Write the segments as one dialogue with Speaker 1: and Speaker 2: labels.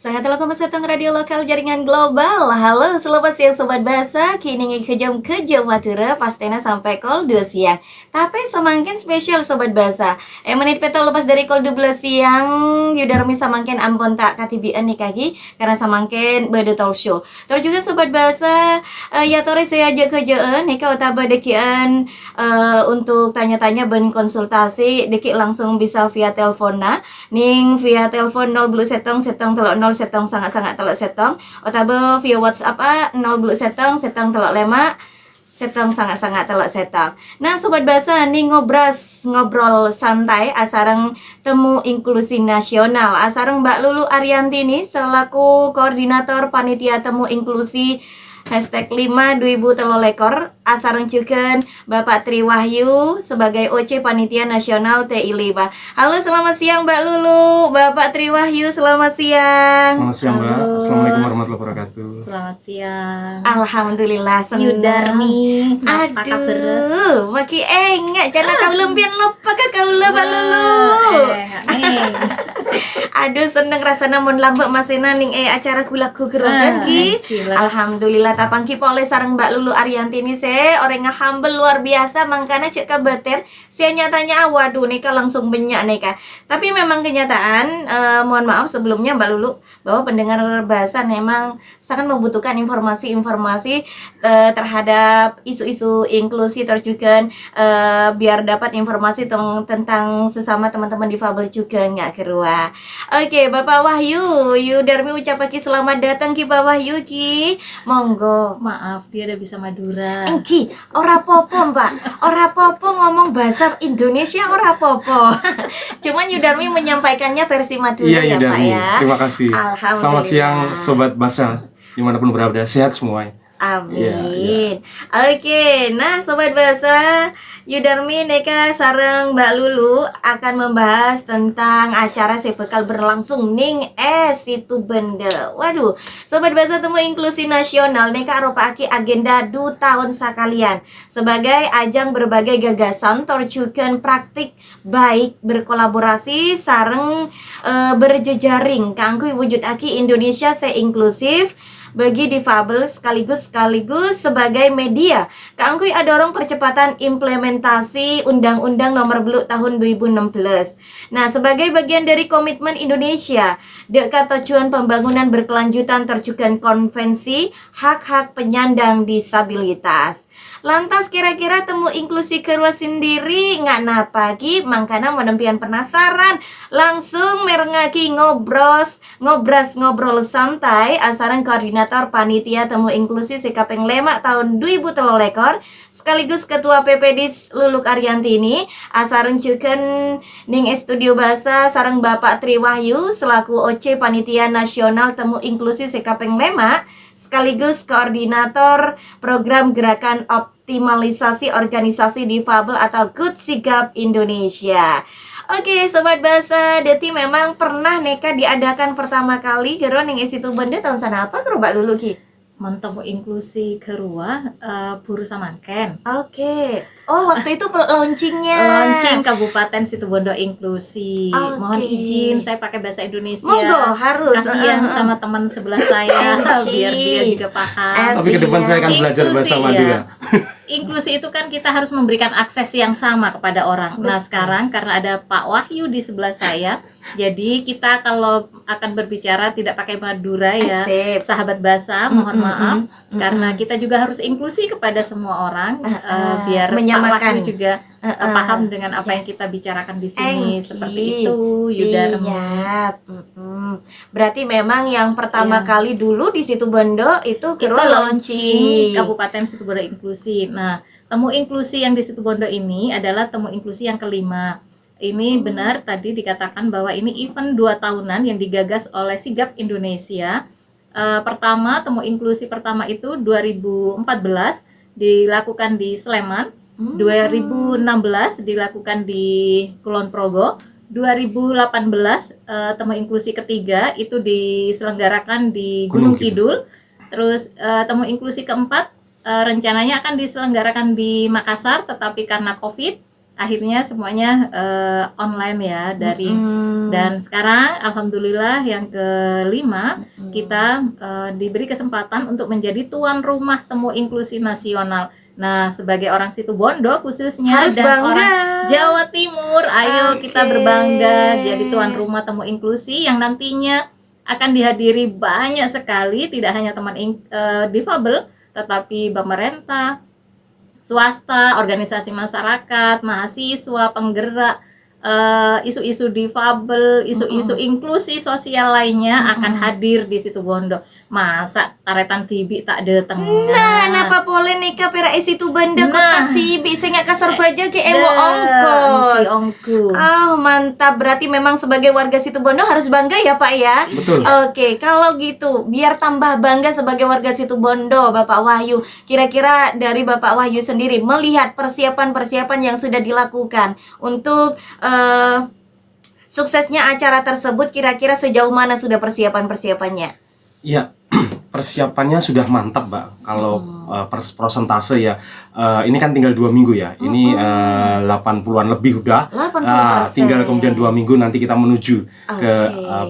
Speaker 1: Sangat telah setang radio lokal jaringan global. Halo, selamat siang Sobat Bahasa. Kini kejam matura pastena sampai kol 2 siang. Tapi semakin spesial Sobat Bahasa. Menit peto lepas dari kol 12 siang. Yudarmi samangkin ampun tak katibian nih kaki. Karena samangkin beda talk show. Terus juga Sobat Bahasa. Ya tore saya aja kerjaan. Nika utaba dekian untuk tanya-tanya ben konsultasi. Deki langsung bisa via telepon ning via telepon 0 belu setong telok 0 setong sangat-sangat telok setong otabo via WhatsApp 0 belu setong telok 5 setong sangat-sangat telok setong. Nah Sobat Bahasa nih ngobrol santai asareng temu inklusi nasional asareng Mbak Lulu Ariantini selaku koordinator panitia temu inklusi #5 2023 asareng cuken Bapak Tri Wahyu sebagai OC Panitia Nasional TI5. Halo, selamat siang Mbak Lulu, Bapak Tri Wahyu, selamat siang.
Speaker 2: Selamat siang Mbak.
Speaker 1: Halo.
Speaker 2: Assalamualaikum warahmatullahi wabarakatuh.
Speaker 3: Selamat siang.
Speaker 1: Alhamdulillah senang.
Speaker 3: Yudarmi, apa kabar?
Speaker 1: Aduh, maki enggak jangan kau lempian lupa ke kau Mbak Lulu. Aduh seneng rasanya mun lambek masena ning acara kulaku gerogan ki. Alhamdulillah tapang ki oleh sareng Mbak Lulu Ariantini orang humble luar biasa mangkana cek kabeter saya nyatanya waduh nika langsung benyak nika. Tapi memang kenyataan mohon maaf sebelumnya Mbak Lulu bahwa pendengar bahasa memang sangat membutuhkan informasi-informasi terhadap isu-isu inklusi terjugan biar dapat informasi tentang sesama teman-teman difabel juga nggak kerua. Oke, Bapak Wahyu, Yudarmi ucapaki selamat datang ki Bapak Wahyu ki. Monggo.
Speaker 3: Maaf, dia udah bisa Madura.
Speaker 1: Engki, ora popo Mbak. Ora popo ngomong bahasa Indonesia ora popo. Cuman Yudarmi menyampaikannya versi Madura ya Pak ya.
Speaker 2: Terima kasih.
Speaker 1: Alhamdulillah.
Speaker 2: Selamat siang Sobat Bahasa dimanapun berada, sehat semua.
Speaker 1: Amin. Oke, nah Sobat Bahasa, Yudarmi neka sareng Mbak Lulu akan membahas tentang acara yang bakal berlangsung ning situ benda. Waduh, Sobat Bahasa temu inklusi nasional neka aropaki agenda 2 tahun sakalian sebagai ajang berbagai gagasan torjukan praktik baik berkolaborasi sareng berjejaring kanggo wujudake Indonesia seinklusif bagi difabel sekaligus sebagai media kanggo adorong percepatan implementasi Undang-Undang Nomor 10 Tahun 2016. Nah, sebagai bagian dari komitmen Indonesia dekat tujuan pembangunan berkelanjutan terjugan konvensi hak-hak penyandang disabilitas. Lantas kira-kira temu inklusi kerua sendiri nggak napa ki mangkana menempian penasaran langsung merengaki ngobrol santai asaran koordinator panitia temu inklusi sekapeng 5 tahun 2023 sekaligus ketua PPDIS Luluk Ariantini asaran cuken ning studio bahasa sareng Bapak Tri Wahyu selaku OC panitia nasional temu inklusi sekapeng 5 sekaligus koordinator program gerakan optimalisasi organisasi difabel atau Good Sigap Indonesia. Oke, Sobat Bahasa, Deti memang pernah neka diadakan pertama kali geron yang situ benda tahun sana apa karo Mbak Lulu ki?
Speaker 3: Mentemu inklusi kerua Buru Samangken.
Speaker 1: Oke. Oh, waktu itu launchingnya.
Speaker 3: Launching Kabupaten Situbondo Inklusi.
Speaker 1: Oke.
Speaker 3: Mohon izin saya pakai bahasa Indonesia.
Speaker 1: Monggo, harus.
Speaker 3: Kasihan sama teman sebelah saya biar dia juga paham.
Speaker 2: Tapi ke depan saya akan belajar bahasa Madura.
Speaker 3: Inklusi itu kan kita harus memberikan akses yang sama kepada orang. Nah, sekarang karena ada Pak Wahyu di sebelah saya, jadi kita kalau akan berbicara tidak pakai Madura ya.
Speaker 1: Asik.
Speaker 3: Sahabat bahasa, mohon maaf karena kita juga harus inklusi kepada semua orang biar Pak Wahyu juga paham dengan apa yang kita bicarakan di sini. Seperti itu, Yudarmi.
Speaker 1: Berarti memang yang pertama kali dulu di situ Bondo itu
Speaker 3: Kita launching Kabupaten Situbondo Inklusi. Nah, temu inklusi yang di Situbondo ini adalah temu inklusi yang kelima. Ini benar tadi dikatakan bahwa ini event 2 tahunan yang digagas oleh Sigap Indonesia. Pertama, temu inklusi pertama itu 2014 dilakukan di Sleman, 2016 dilakukan di Kulon Progo, 2018 temu inklusi ketiga itu diselenggarakan di Gunung Kidul. Terus temu inklusi keempat rencananya akan diselenggarakan di Makassar, tetapi karena COVID akhirnya semuanya online ya dari dan sekarang alhamdulillah yang kelima kita diberi kesempatan untuk menjadi tuan rumah Temu Inklusi Nasional. Nah, sebagai orang Situbondo khususnya
Speaker 1: Harus
Speaker 3: dan
Speaker 1: bangga.
Speaker 3: orang Jawa Timur, ayo kita
Speaker 1: Oke.
Speaker 3: berbangga jadi tuan rumah Temu Inklusi yang nantinya akan dihadiri banyak sekali, tidak hanya teman difabel, tetapi pemerintah, swasta, organisasi masyarakat, mahasiswa, penggerak, isu-isu difabel, isu-isu inklusi sosial lainnya akan hadir di Situbondo. Masa taretan tibi tak dateng.
Speaker 1: Nah, napa boleh nikah pera isi tu benda
Speaker 3: Nah.
Speaker 1: kota tibi saya nggak kasar baja ke emo
Speaker 3: Dah,
Speaker 1: ongkos.
Speaker 3: ongku.
Speaker 1: Oh, mantap. Berarti memang sebagai warga Situbondo harus bangga ya, Pak ya?
Speaker 2: Betul.
Speaker 1: Oke, kalau gitu, biar tambah bangga sebagai warga Situbondo, Bapak Wahyu. Kira-kira dari Bapak Wahyu sendiri melihat persiapan-persiapan yang sudah dilakukan untuk suksesnya acara tersebut, kira-kira sejauh mana sudah persiapan-persiapannya?
Speaker 2: Ya, persiapannya sudah mantap, Mbak. Kalau persentase ya, ini kan tinggal 2 minggu ya. Ini 80-an lebih udah.
Speaker 1: 80%.
Speaker 2: Tinggal kemudian 2 minggu nanti kita menuju ke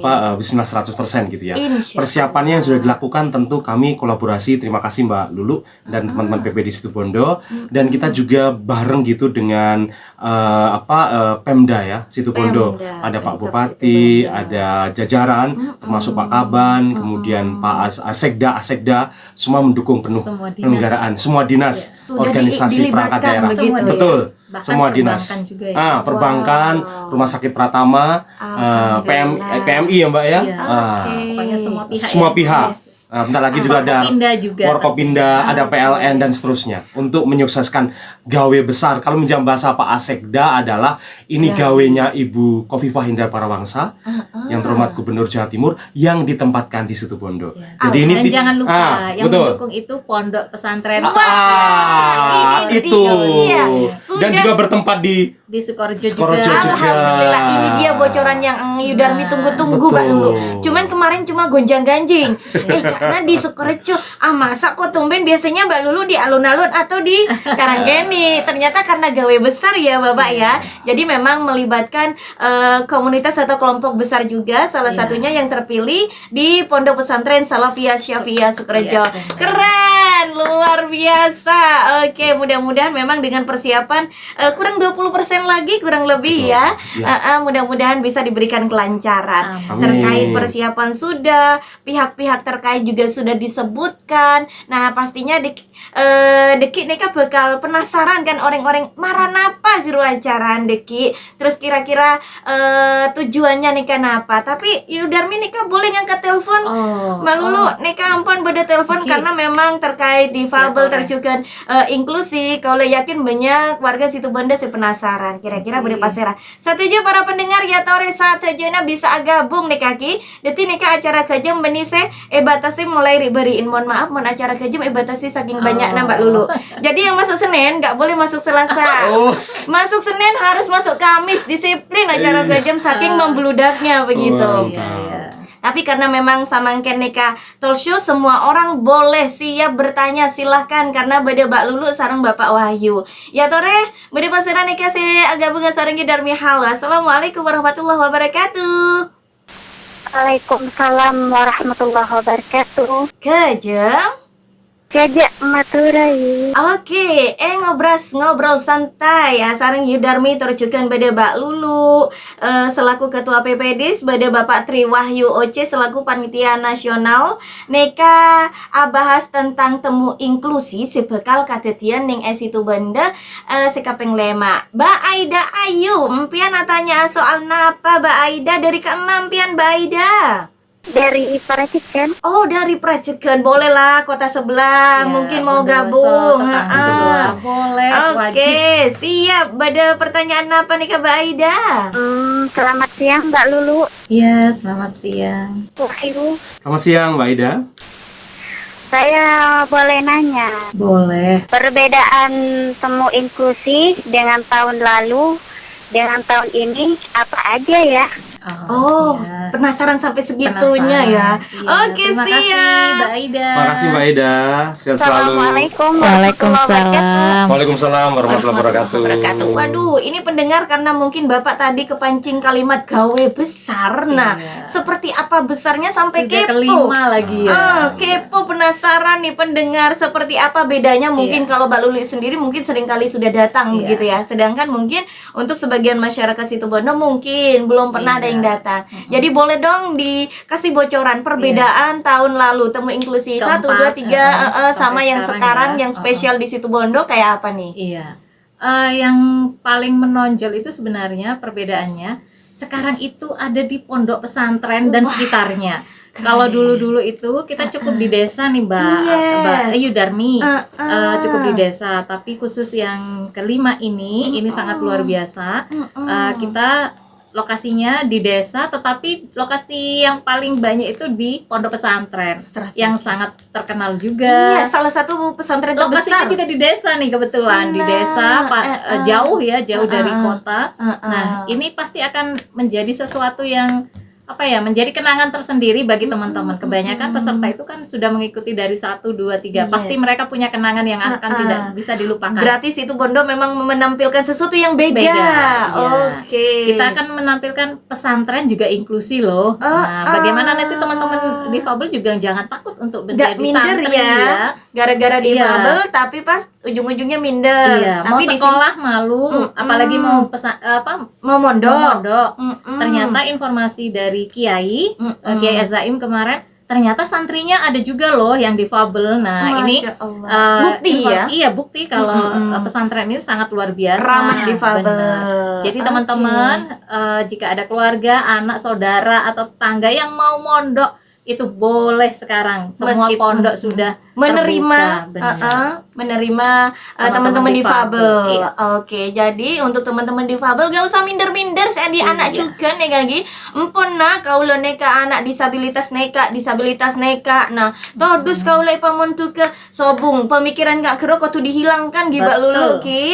Speaker 1: Oke.
Speaker 2: Bismillah 100% gitu ya.
Speaker 1: Insya
Speaker 2: Persiapannya yang sudah dilakukan tentu kami kolaborasi. Terima kasih Mbak Lulu dan teman-teman PPD Situbondo, dan kita juga bareng gitu dengan Pemda ya Situbondo.
Speaker 1: Pemda,
Speaker 2: Ada Pak
Speaker 1: Pemkab
Speaker 2: Bupati,
Speaker 1: Situbondo.
Speaker 2: ada jajaran termasuk Pak Kaban, kemudian Pak Asekda, semua mendukung penuh
Speaker 3: Semua dinas.
Speaker 2: penyelenggaraan, semua dinas,
Speaker 1: Sudah
Speaker 2: organisasi perangkat
Speaker 1: dilibatkan
Speaker 2: daerah.
Speaker 1: begitu ya?
Speaker 2: Betul.
Speaker 3: Bahkan
Speaker 2: Semua dinas.
Speaker 3: perbankan juga ya.
Speaker 2: Perbankan,
Speaker 1: Wow.
Speaker 2: Rumah Sakit Pratama,
Speaker 1: Alhamdulillah.
Speaker 2: PMI ya Mbak ya.
Speaker 3: Iya.
Speaker 1: Oke.
Speaker 3: Pokoknya semua pihak.
Speaker 2: Semua
Speaker 3: ya.
Speaker 2: pihak.
Speaker 1: Yes.
Speaker 2: Bentar lagi juga ada
Speaker 3: Forkopinda juga.
Speaker 2: Forkopinda, ada PLN dan seterusnya untuk menyukseskan gawe besar. Kalau minjam bahasa Pak Asekda adalah ini gawenya Ibu Khofifah Indar Parawangsa yang terhormat Gubernur Jawa Timur yang ditempatkan di Situbondo.
Speaker 3: Ya.
Speaker 2: Jadi ini
Speaker 3: Dan jangan lupa yang
Speaker 2: betul.
Speaker 3: mendukung itu pondok pesantren
Speaker 1: Ini
Speaker 2: itu.
Speaker 1: dia.
Speaker 2: Dan
Speaker 1: Sudah.
Speaker 2: juga bertempat di
Speaker 3: di Sukorejo
Speaker 2: Sukorejo
Speaker 3: juga.
Speaker 2: juga.
Speaker 1: Alhamdulillah, ini dia bocoran yang Yudarmi
Speaker 3: Nah,
Speaker 1: tunggu-tunggu
Speaker 2: betul.
Speaker 1: Mbak Lulu. Cuman kemarin cuma gonjang-ganjing. Karena di Sukorejo, masa kok tumben biasanya Mbak Lulu di alun-alun atau di Karanggeni. Ternyata karena gawe besar ya Bapak ya. Jadi memang melibatkan komunitas atau kelompok besar juga. Salah
Speaker 3: Iya.
Speaker 1: satunya yang terpilih di Pondok Pesantren Salafiyah Syafi'iyah Sukorejo.
Speaker 3: Iya, benar.
Speaker 1: Keren, luar biasa. Oke, mudah-mudahan memang dengan persiapan kurang 20% lagi kurang lebih
Speaker 2: Betul.
Speaker 1: ya. Mudah-mudahan bisa diberikan kelancaran.
Speaker 3: Amin.
Speaker 1: Terkait persiapan sudah, pihak-pihak terkait juga sudah disebutkan. Nah, pastinya Deki Neka bakal penasaran kan orang-orang marah napa guru acara Deki. Terus kira-kira tujuannya Neka napa. Tapi Yudarmi Neka boleh ngangkat telepon. Mbak Lulu, Neka ampun beda telepon
Speaker 3: Oke.
Speaker 1: karena memang terkait difabel
Speaker 3: Ya, boleh.
Speaker 1: terjukan inklusi. Kalau yakin banyak warga Situbondo sih penasaran. Kira-kira
Speaker 3: Oke.
Speaker 1: beda pasera. Setuju para pendengar ya tore saat jana bisa agabung nih kaki. Deti Neka acara kejam benise batasi mulai riberiin. Mohon maaf, mohon acara kejam batasi saking banyak Mbak Lulu. Jadi yang masuk Senin nggak boleh masuk Selasa. Masuk Senin harus masuk Kamis. Disiplin acara
Speaker 2: Iya.
Speaker 1: kejam saking membludaknya begitu.
Speaker 2: Wah.
Speaker 3: Iya, iya.
Speaker 1: Tapi karena memang samangken Neka talk show, semua orang boleh siap bertanya, silahkan karena beda Mbak Lulu sarang Bapak Wahyu. Ya tore, beda pasirah Neka saya agak bunga sarang Darmi halo. Assalamualaikum warahmatullahi wabarakatuh.
Speaker 4: Waalaikumsalam warahmatullahi wabarakatuh.
Speaker 1: Kejam.
Speaker 4: Jajak maturai.
Speaker 1: Oke, ngobrol santai ya sareng Yudarmi terjukan beda Mbak Lulu selaku Ketua PPD, beda Bapak Tri Wahyu Oce selaku Panitia Nasional. Neka bahas tentang temu inklusi si bekal kadetian ning esitu benda sekapeng lema. Mbak Aida Ayu, mpian tanya soal napa Mbak Aida dari kemampian Mbak Aida?
Speaker 4: Dari Paracikan.
Speaker 1: Oh, dari Prajegan, boleh lah kota sebelah,
Speaker 3: Ya,
Speaker 1: mungkin mau
Speaker 3: Bondowoso,
Speaker 1: gabung.
Speaker 3: tetangga
Speaker 1: Ha-ha.
Speaker 3: sebelah. Boleh,
Speaker 1: Oke,
Speaker 3: wajib.
Speaker 1: siap. Ada pertanyaan apa nih Kak Mbak Aida?
Speaker 4: Selamat siang Mbak Lulu.
Speaker 3: Iya, selamat siang.
Speaker 4: Wahyu.
Speaker 2: Selamat siang Mbak Ida.
Speaker 4: Saya boleh nanya,
Speaker 3: Boleh.
Speaker 4: perbedaan temu inklusi dengan tahun lalu dengan tahun ini apa aja ya?
Speaker 1: Oh,
Speaker 3: iya.
Speaker 1: penasaran sampai segitunya ya.
Speaker 3: Penasaran. Iya,
Speaker 1: Oke,
Speaker 3: terima kasih
Speaker 1: siap.
Speaker 3: Mbak Aida.
Speaker 2: Makasih Mbak Ida, sehat selalu.
Speaker 4: Assalamualaikum warahmatullahi wabarakatuh.
Speaker 2: Waalaikumsalam warahmatullahi wabarakatuh.
Speaker 1: Wabarakatuh. Waduh, ini pendengar karena mungkin Bapak tadi kepancing kalimat gawe besar. Nah,
Speaker 3: Iya.
Speaker 1: seperti apa besarnya sampai
Speaker 3: Sudah
Speaker 1: kepo.
Speaker 3: kelima lagi ya.
Speaker 1: Kepo, penasaran nih pendengar seperti apa bedanya. Mungkin
Speaker 3: Iya.
Speaker 1: kalau Mbak Luli sendiri mungkin seringkali sudah datang
Speaker 3: Iya.
Speaker 1: begitu ya. Sedangkan mungkin untuk sebagian masyarakat Situbondo mungkin belum pernah ada
Speaker 3: Iya.
Speaker 1: yang datang. Jadi boleh dong dikasih bocoran perbedaan tahun lalu temu inklusi 1, 2, 3 sama
Speaker 3: sampai
Speaker 1: yang
Speaker 3: sekarang
Speaker 1: sekarang
Speaker 3: ya.
Speaker 1: yang spesial di Situbondo kayak apa nih?
Speaker 3: Iya. Yang paling menonjol itu sebenarnya perbedaannya sekarang itu ada di pondok pesantren dan sekitarnya.
Speaker 1: keren.
Speaker 3: Kalau dulu-dulu itu kita cukup di desa nih Mbak Ayu Darmi, cukup di desa. Tapi khusus yang kelima ini sangat luar biasa. Kita lokasinya di desa, tetapi lokasi yang paling banyak itu di pondok pesantren
Speaker 1: Strategis.
Speaker 3: yang sangat terkenal
Speaker 1: Iya,
Speaker 3: juga.
Speaker 1: salah satu pesantren
Speaker 3: Lokasinya
Speaker 1: terbesar.
Speaker 3: juga di desa nih kebetulan, di
Speaker 1: Benar.
Speaker 3: desa jauh ya, jauh dari kota.
Speaker 1: Nah,
Speaker 3: Nah, ini pasti akan menjadi sesuatu yang menjadi kenangan tersendiri bagi teman-teman. Kebanyakan peserta itu kan sudah mengikuti dari 1, 2, 3. Pasti
Speaker 1: Yes.
Speaker 3: mereka punya kenangan yang akan tidak bisa dilupakan.
Speaker 1: Berarti Situbondo memang menampilkan sesuatu yang beda.
Speaker 3: Beda, iya.
Speaker 1: Oke.
Speaker 3: Kita akan menampilkan pesantren juga inklusi loh. Nah, bagaimana nanti teman-teman difabel juga jangan takut untuk
Speaker 1: Nggak
Speaker 3: menjadi
Speaker 1: minder
Speaker 3: santri
Speaker 1: ya. Gara-gara
Speaker 3: Iya.
Speaker 1: difabel tapi pas ujung-ujungnya minder.
Speaker 3: Iya,
Speaker 1: Tapi
Speaker 3: mau
Speaker 1: di
Speaker 3: sekolah malu, apalagi mau
Speaker 1: mau mondok.
Speaker 3: mau mondok.
Speaker 1: Mm-mm.
Speaker 3: Ternyata informasi dari Kiai Kiai
Speaker 1: Mm-mm.
Speaker 3: Azaim kemarin, ternyata santrinya ada juga loh yang difabel. Nah, ini
Speaker 1: Masya Allah. Bukti ya.
Speaker 3: Iya, bukti kalau pesantren ini sangat luar biasa.
Speaker 1: Ramah difabel.
Speaker 3: Benar. Jadi
Speaker 1: Oke.
Speaker 3: teman-teman, jika ada keluarga, anak, saudara atau tetangga yang mau mondok, itu boleh sekarang. Semua
Speaker 1: Meskipun
Speaker 3: pondok sudah
Speaker 1: menerima
Speaker 3: terbuka, benar.
Speaker 1: menerima
Speaker 3: Teman-teman
Speaker 1: teman-teman
Speaker 3: difabel.
Speaker 1: difabel.
Speaker 3: Iya.
Speaker 1: Oke, jadi untuk teman-teman difabel gak usah minder-minder saya di
Speaker 3: Iya.
Speaker 1: anak juga nih gagi. Empon nah kaulo neka anak disabilitas neka. Nah, todus kaulo pamontu ke sobung pemikiran gak kero kau tuh dihilangkan gibak
Speaker 3: Betul.
Speaker 1: lulu ki.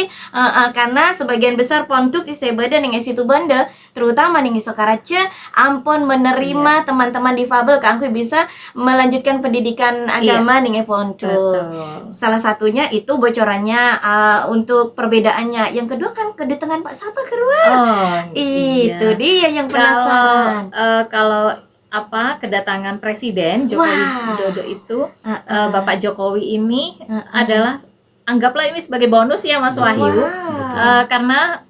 Speaker 1: Karena sebagian besar pontuk isebada ning situ banda terutama ning Sokaraja ampun menerima
Speaker 3: Iya.
Speaker 1: teman-teman difabel kangku bisa melanjutkan pendidikan agama ning pontuk.
Speaker 3: Betul.
Speaker 1: Salah satunya itu bocorannya untuk perbedaannya. Yang kedua kan kedatangan Pak Sapa kedua.
Speaker 3: Oh,
Speaker 1: Itu
Speaker 3: iya.
Speaker 1: dia yang penasaran.
Speaker 3: Kalau kedatangan Presiden Joko
Speaker 1: Wah.
Speaker 3: Widodo itu,
Speaker 1: Uh-uh.
Speaker 3: Bapak Jokowi ini
Speaker 1: Uh-uh.
Speaker 3: adalah, anggaplah ini sebagai bonus ya Mas Wahyu.
Speaker 1: Wah.
Speaker 3: Karena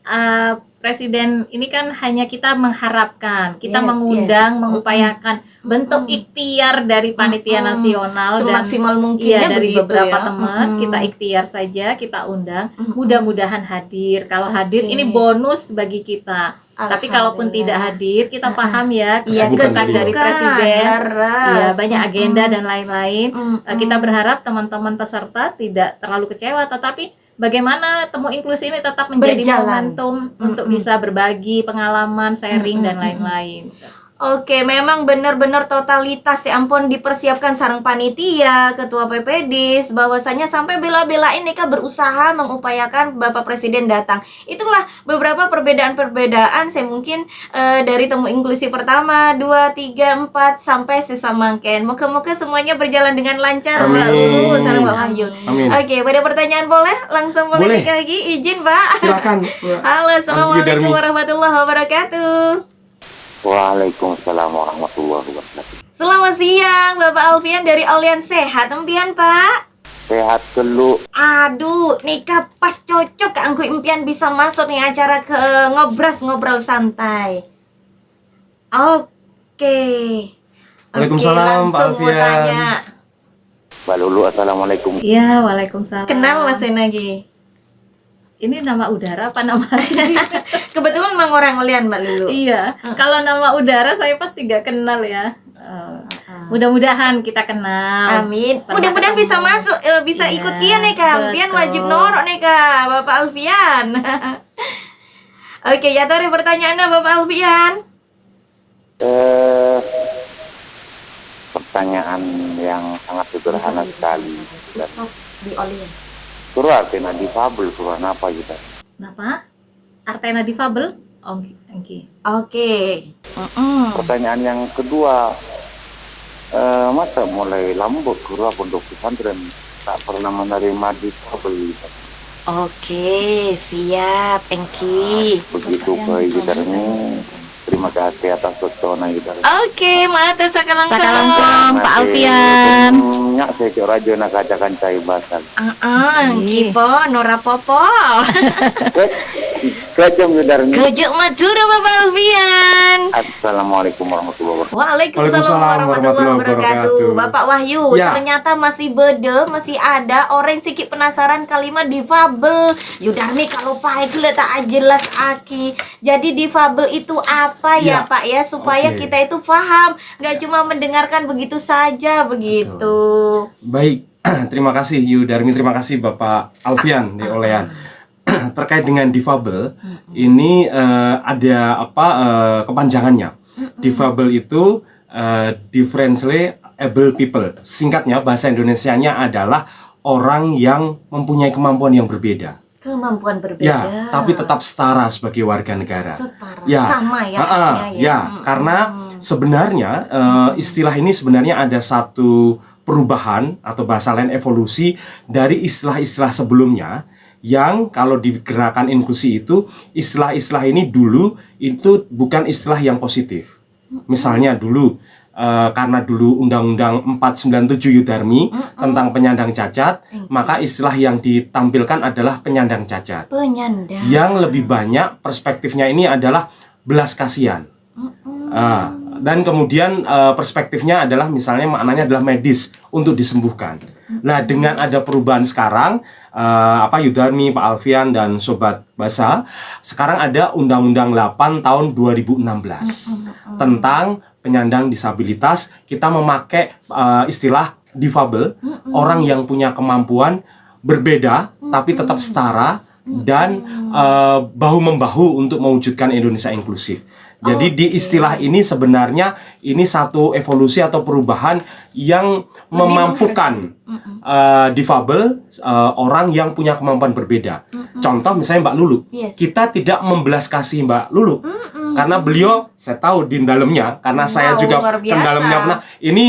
Speaker 3: Presiden ini kan hanya kita mengharapkan, kita
Speaker 1: Yes,
Speaker 3: mengundang,
Speaker 1: yes.
Speaker 3: mengupayakan bentuk ikhtiar dari panitia nasional dan
Speaker 1: Semaksimal mungkinnya
Speaker 3: dari
Speaker 1: begitu
Speaker 3: beberapa
Speaker 1: ya.
Speaker 3: teman, kita ikhtiar saja, kita undang.
Speaker 1: Mm-mm.
Speaker 3: Mudah-mudahan hadir. Kalau hadir
Speaker 1: Oke.
Speaker 3: ini bonus bagi kita. Tapi kalaupun tidak hadir, kita paham ya
Speaker 1: Iya,
Speaker 2: Kesibukan
Speaker 3: keputusan dari
Speaker 2: beliau.
Speaker 3: Presiden.
Speaker 1: Laras.
Speaker 3: Ya, banyak agenda dan lain-lain. Kita
Speaker 1: Mm-mm.
Speaker 3: berharap teman-teman peserta tidak terlalu kecewa, tetapi bagaimana temu inklusi ini tetap menjadi
Speaker 1: Berjalan.
Speaker 3: momentum untuk bisa berbagi pengalaman, sharing dan lain-lain.
Speaker 1: Oke, memang benar-benar totalitas ya ampun dipersiapkan sarang panitia, ketua PPDis, bahwasanya sampai bela-belain mereka berusaha mengupayakan Bapak Presiden datang. Itulah beberapa perbedaan-perbedaan saya mungkin dari temu inklusi pertama, 2, 3, 4 sampai sisa mangken. Moga-moga semuanya berjalan dengan lancar, Mbak
Speaker 2: Amin.
Speaker 1: Lulu, sareng Mbak Wahyu.
Speaker 2: Amin.
Speaker 1: Oke, pada pertanyaan boleh? Langsung boleh
Speaker 2: Boleh.
Speaker 1: lagi izin, Pak.
Speaker 2: Silakan.
Speaker 1: Halo, Assalamualaikum
Speaker 2: Darmi.
Speaker 1: warahmatullahi wabarakatuh.
Speaker 5: Waalaikumsalam warahmatullahi wabarakatuh.
Speaker 1: Selamat siang, Bapak Alfian dari Olian Sehat, empian Pak.
Speaker 5: Sehat dulu.
Speaker 1: Aduh, nikah pas cocok kanggo impian bisa masuk nih acara ke ngobrol santai. Oke.
Speaker 2: Waalaikumsalam, Pak
Speaker 1: langsung mau
Speaker 2: Alfian.
Speaker 1: tanya.
Speaker 5: Mbak Lulu, assalamualaikum.
Speaker 3: Iya, waalaikumsalam.
Speaker 1: Kenal Mas Enagi?
Speaker 3: Ini nama udara apa nama asli?
Speaker 1: Kebetulan memang orang Olian, Mbak Lulu.
Speaker 3: Iya, kalau nama udara saya pasti gak kenal ya. Mudah-mudahan kita kenal.
Speaker 1: Amin.
Speaker 3: Pernah
Speaker 1: Mudah-mudahan
Speaker 3: ketemu.
Speaker 1: bisa masuk, bisa
Speaker 3: Iya,
Speaker 1: ikut kia nih Kak. Pian
Speaker 3: betul.
Speaker 1: wajib norok nih Kak, Bapak Alfian. Oke, ya tadi pertanyaannya Bapak Alfian.
Speaker 5: Pertanyaan yang sangat sederhana sekali. Dan
Speaker 1: Di Olian.
Speaker 5: suruh artinya difabel, suruh apa kita?
Speaker 3: Kenapa? Artena difabel? Oke.
Speaker 1: Oke.
Speaker 5: Pertanyaan yang kedua, masa mulai lama berkurang pondok pesantren tak pernah menerima difabel?
Speaker 1: Oke, siap, Engki.
Speaker 5: Begitu ke Ibu Darmi. Terima kasih atas pesona Ibu Darmi.
Speaker 1: Oke, matur sakalangkung.
Speaker 4: Sakalangkung Pak Alfian.
Speaker 5: Nyak saya ke radio nak kacakan cai basal.
Speaker 1: Kipo, Nora Popo.
Speaker 5: Kecem Ibu Darmi.
Speaker 1: Kejuk Madura Bapak Alfian.
Speaker 5: Assalamualaikum warahmatullahi wabarakatuh.
Speaker 1: Waalaikumsalam warahmatullahi wabarakatuh. Bapak Wahyu,
Speaker 2: Ya.
Speaker 1: ternyata masih beda, masih ada orang sikit penasaran kalimat difabel. Yudarmi kalau pahit tak jelas aki. Jadi difabel itu apa ya,
Speaker 2: Ya.
Speaker 1: Pak ya, supaya
Speaker 2: Oke.
Speaker 1: kita itu paham, nggak cuma mendengarkan begitu saja begitu.
Speaker 2: Baik, terima kasih Yudarmi, terima kasih Bapak Alfian di Olean. Terkait dengan difabel, ini ada kepanjangannya. Difabel itu differently able people. Singkatnya bahasa Indonesianya adalah orang yang mempunyai kemampuan yang berbeda.
Speaker 1: Kemampuan berbeda.
Speaker 2: Ya, tapi tetap setara sebagai warga negara.
Speaker 1: Setara,
Speaker 2: Ya.
Speaker 1: sama ya.
Speaker 2: Ha-ha,
Speaker 1: haknya
Speaker 2: ya, karena sebenarnya istilah ini sebenarnya ada satu perubahan atau bahasa lain evolusi dari istilah-istilah sebelumnya yang kalau di gerakan inklusi itu istilah-istilah ini dulu itu bukan istilah yang positif. Misalnya dulu karena dulu Undang-Undang 497 Yudarmi tentang penyandang cacat, maka istilah yang ditampilkan adalah penyandang cacat.
Speaker 1: Penyandang.
Speaker 2: Yang lebih banyak perspektifnya ini adalah belas kasihan. Dan kemudian perspektifnya adalah misalnya maknanya adalah medis untuk disembuhkan. Nah, dengan ada perubahan sekarang Yudarmi, Pak Alfian dan Sobat Basa, sekarang ada Undang-Undang 8 tahun 2016 tentang penyandang disabilitas. Kita memakai istilah difabel, orang yang punya kemampuan berbeda tapi tetap setara dan bahu-membahu untuk mewujudkan Indonesia inklusif. Jadi di istilah ini sebenarnya ini satu evolusi atau perubahan yang memampukan difabel orang yang punya kemampuan berbeda. Contoh misalnya Mbak Lulu,
Speaker 1: Yes.
Speaker 2: kita tidak membelas kasih Mbak Lulu karena beliau saya tahu di dalamnya karena saya
Speaker 1: Wow,
Speaker 2: juga
Speaker 1: luar
Speaker 2: di
Speaker 1: biasa.
Speaker 2: dalamnya pernah ini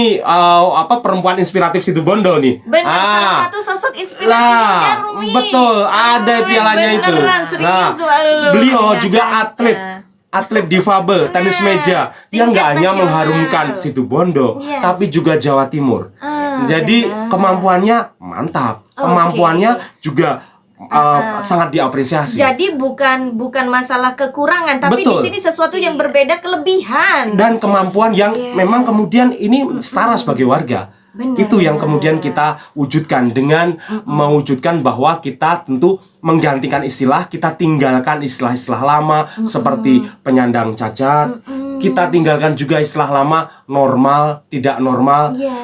Speaker 2: perempuan inspiratif Situbondo nih.
Speaker 1: Benar, salah satu sosok inspirasi Yudarmi.
Speaker 2: Betul, ada pialanya itu.
Speaker 1: Beneran, serius, Mbak Lulu.
Speaker 2: Beliau
Speaker 3: Punya
Speaker 2: juga
Speaker 3: kaca.
Speaker 2: atlet difabel tenis meja yang nggak hanya
Speaker 1: nasional.
Speaker 2: mengharumkan Situbondo
Speaker 1: Yes.
Speaker 2: tapi juga Jawa Timur. Jadi
Speaker 1: benar.
Speaker 2: kemampuannya mantap, kemampuannya juga sangat diapresiasi.
Speaker 1: Jadi bukan masalah kekurangan, tapi
Speaker 2: Betul.
Speaker 1: di sini sesuatu yang berbeda kelebihan.
Speaker 2: Dan kemampuan yang
Speaker 1: Yes.
Speaker 2: memang kemudian ini setara sebagai warga.
Speaker 1: Benar.
Speaker 2: Itu yang kemudian kita wujudkan dengan mewujudkan bahwa kita tentu menggantikan istilah, kita tinggalkan istilah-istilah lama seperti penyandang cacat, kita tinggalkan juga istilah lama normal, tidak normal.
Speaker 1: Yes.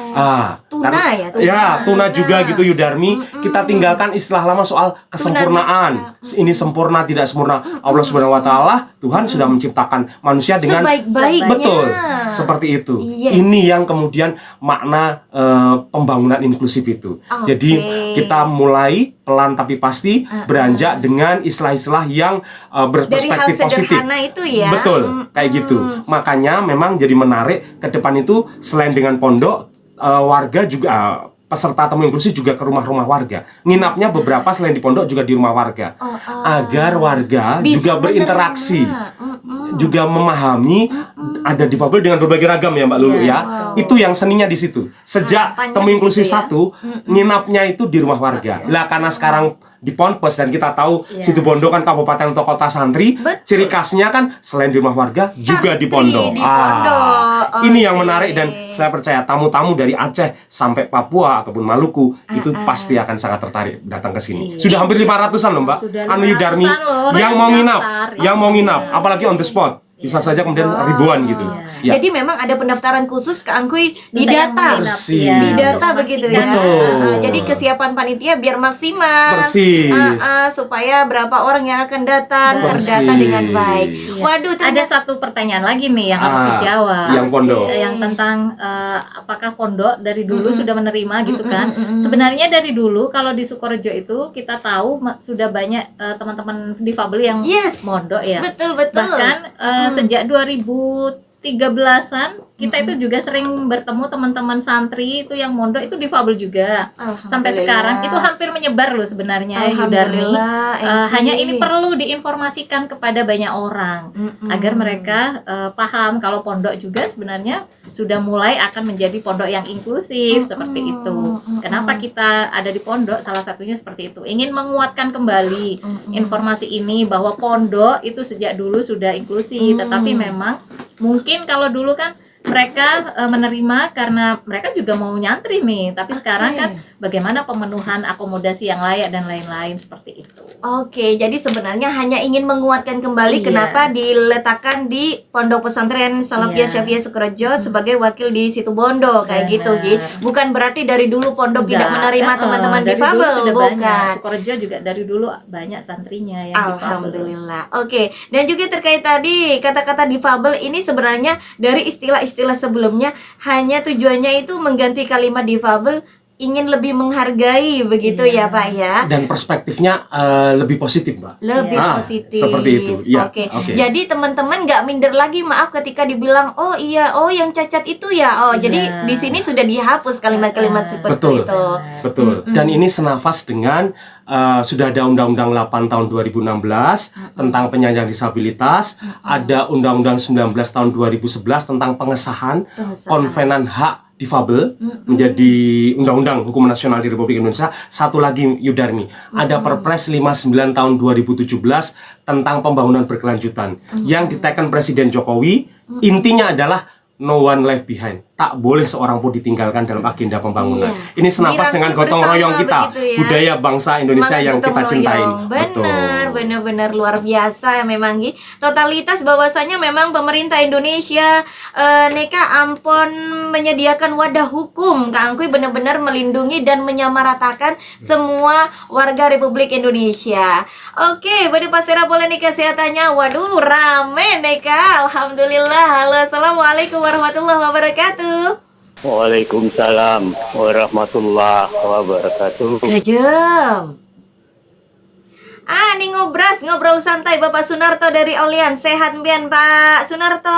Speaker 1: Tuna
Speaker 2: karena-
Speaker 1: ya, tuna.
Speaker 2: Ya, tuna juga
Speaker 1: Nah.
Speaker 2: gitu Yudarmi. Kita tinggalkan istilah lama soal kesempurnaan. Ini sempurna tidak sempurna. Allah Subhanahu wa taala, Tuhan sudah menciptakan manusia dengan
Speaker 1: Sebaik-baiknya.
Speaker 2: betul, seperti itu.
Speaker 1: Yes.
Speaker 2: Ini yang kemudian makna pembangunan inklusif itu.
Speaker 1: Oke.
Speaker 2: Jadi kita mulai pelan tapi pasti beranjak dengan istilah-istilah yang
Speaker 1: Dari hal
Speaker 2: berperspektif positif.
Speaker 1: sederhana itu ya.
Speaker 2: Betul, kayak gitu. Makanya memang jadi menarik ke depan itu selain dengan pondok, warga juga peserta temu inklusi juga ke rumah-rumah warga. Nginapnya beberapa selain di pondok juga di rumah warga. Agar warga
Speaker 1: Bisa
Speaker 2: juga berinteraksi,
Speaker 1: menerima.
Speaker 2: juga memahami ada difabel dengan berbagai ragam ya Mbak Lulu ya. Itu yang seninya di situ. Sejak
Speaker 1: Harapannya
Speaker 2: temu inklusi
Speaker 1: begitu ya.
Speaker 2: 1 nginapnya itu di rumah warga. Lah karena sekarang di Ponpes dan kita tahu Situbondo kan kabupaten atau kota santri,
Speaker 1: Betul.
Speaker 2: ciri khasnya kan selain di rumah warga juga di pondok.
Speaker 1: di pondok.
Speaker 2: Ini
Speaker 1: Oke.
Speaker 2: yang menarik dan saya percaya tamu-tamu dari Aceh sampai Papua ataupun Maluku itu pasti akan sangat tertarik datang ke sini. Sudah hampir 500-an loh Mbak.
Speaker 3: Sudah
Speaker 2: Anu Yudarmi
Speaker 3: 500-an loh,
Speaker 2: yang
Speaker 3: banyak
Speaker 2: mau nginap,
Speaker 3: daftar.
Speaker 2: yang mau nginap, apalagi on the spot. Bisa saja kemudian ribuan gitu. Ya.
Speaker 1: Jadi memang ada pendaftaran khusus ke Angkuy di
Speaker 3: Untuk yang
Speaker 1: data.
Speaker 3: menginap,
Speaker 2: Persis.
Speaker 3: ya,
Speaker 1: Di data
Speaker 3: untuk
Speaker 1: begitu ya.
Speaker 3: memastikan.
Speaker 2: Betul.
Speaker 1: Jadi kesiapan panitia biar maksimal.
Speaker 2: Persis.
Speaker 1: Supaya berapa orang yang akan datang
Speaker 2: Persis.
Speaker 1: terdata dengan baik.
Speaker 3: Iya.
Speaker 1: Waduh,
Speaker 3: Ada
Speaker 1: ternyata
Speaker 3: satu pertanyaan lagi nih yang harus dijawab.
Speaker 2: Yang pondok.
Speaker 3: Yang tentang apakah pondok dari dulu sudah menerima gitu kan?
Speaker 1: Mm-mm.
Speaker 3: Sebenarnya dari dulu kalau di Sukorejo itu kita tahu sudah banyak teman-teman difabel yang
Speaker 1: Yes.
Speaker 3: mondok ya.
Speaker 1: betul.
Speaker 3: Bahkan sejak 2013-an kita itu juga sering bertemu teman-teman santri itu yang mondok itu difabel juga. Sampai sekarang itu hampir menyebar loh sebenarnya Yudarni.
Speaker 1: Alhamdulillah.
Speaker 3: Hanya ini perlu diinformasikan kepada banyak orang agar mereka paham kalau pondok juga sebenarnya sudah mulai akan menjadi pondok yang inklusif seperti itu. Kenapa kita ada di pondok? Salah satunya seperti itu. Ingin menguatkan kembali informasi ini bahwa pondok itu sejak dulu sudah inklusif, tetapi memang mungkin kalau dulu kan mereka menerima karena mereka juga mau nyantri nih, tapi sekarang kan bagaimana pemenuhan akomodasi yang layak dan lain-lain seperti itu.
Speaker 1: Oke, jadi sebenarnya hanya ingin menguatkan kembali
Speaker 3: Iya.
Speaker 1: kenapa diletakkan di Pondok Pesantren Salafiyah
Speaker 3: Iya.
Speaker 1: Syafi'iyah Sukorejo sebagai wakil di Situbondo kayak gitu, Gi.
Speaker 3: Benar.
Speaker 1: Bukan berarti dari dulu pondok tidak
Speaker 3: Enggak,
Speaker 1: menerima teman-teman
Speaker 3: dari dulu
Speaker 1: difabel,
Speaker 3: sudah
Speaker 1: bukan.
Speaker 3: banyak. Sukorejo juga dari dulu banyak santrinya yang difabel.
Speaker 1: Alhamdulillah. Oke, dan juga terkait tadi kata-kata difabel ini sebenarnya dari istilah-istilah sebelumnya hanya tujuannya itu mengganti kalimat difabel ingin lebih menghargai begitu ya Pak ya.
Speaker 2: Dan perspektifnya lebih positif, Mbak.
Speaker 1: Lebih
Speaker 2: Ah,
Speaker 1: positif.
Speaker 2: seperti itu, ya.
Speaker 1: Oke.
Speaker 2: Oke.
Speaker 1: Jadi teman-teman nggak minder lagi maaf ketika dibilang oh iya, oh yang cacat itu ya. Oh, jadi
Speaker 3: Iya.
Speaker 1: di sini sudah dihapus kalimat-kalimat seperti
Speaker 2: Betul.
Speaker 1: itu.
Speaker 2: Betul. Dan ini senafas dengan sudah ada Undang-Undang 8 tahun 2016 tentang penyandang disabilitas, ada Undang-Undang 19 tahun 2011 tentang pengesahan konvenan hak difabel menjadi Undang-Undang Hukum Nasional di Republik Indonesia. Satu lagi Yudarni, ada Perpres 59 tahun 2017 tentang pembangunan berkelanjutan yang diteken Presiden Jokowi. Intinya adalah no one left behind. Tak boleh seorang pun ditinggalkan dalam agenda pembangunan.
Speaker 1: Iya.
Speaker 2: Ini senafas
Speaker 1: Dirangkul
Speaker 2: dengan gotong
Speaker 1: bersama
Speaker 2: royong kita,
Speaker 1: begitu ya.
Speaker 2: budaya bangsa Indonesia
Speaker 1: Semangat
Speaker 2: yang
Speaker 1: gotong
Speaker 2: kita cintai.
Speaker 1: royong. Benar luar biasa ya memang Gi. Totalitas bahwasanya memang pemerintah Indonesia neka ampun menyediakan wadah hukum. Kak Angkuy benar-benar melindungi dan menyamaratakan semua warga Republik Indonesia. Oke, Bade Pasera boleh nih kesehatannya. Waduh, rame neka. Alhamdulillah. Halo, assalamualaikum warahmatullahi wabarakatuh.
Speaker 5: Waalaikumsalam warahmatullahi wabarakatuh.
Speaker 1: Kejem. Nih ngobrol santai Bapak Sunarto dari Olian. Sehat mbian Pak Sunarto?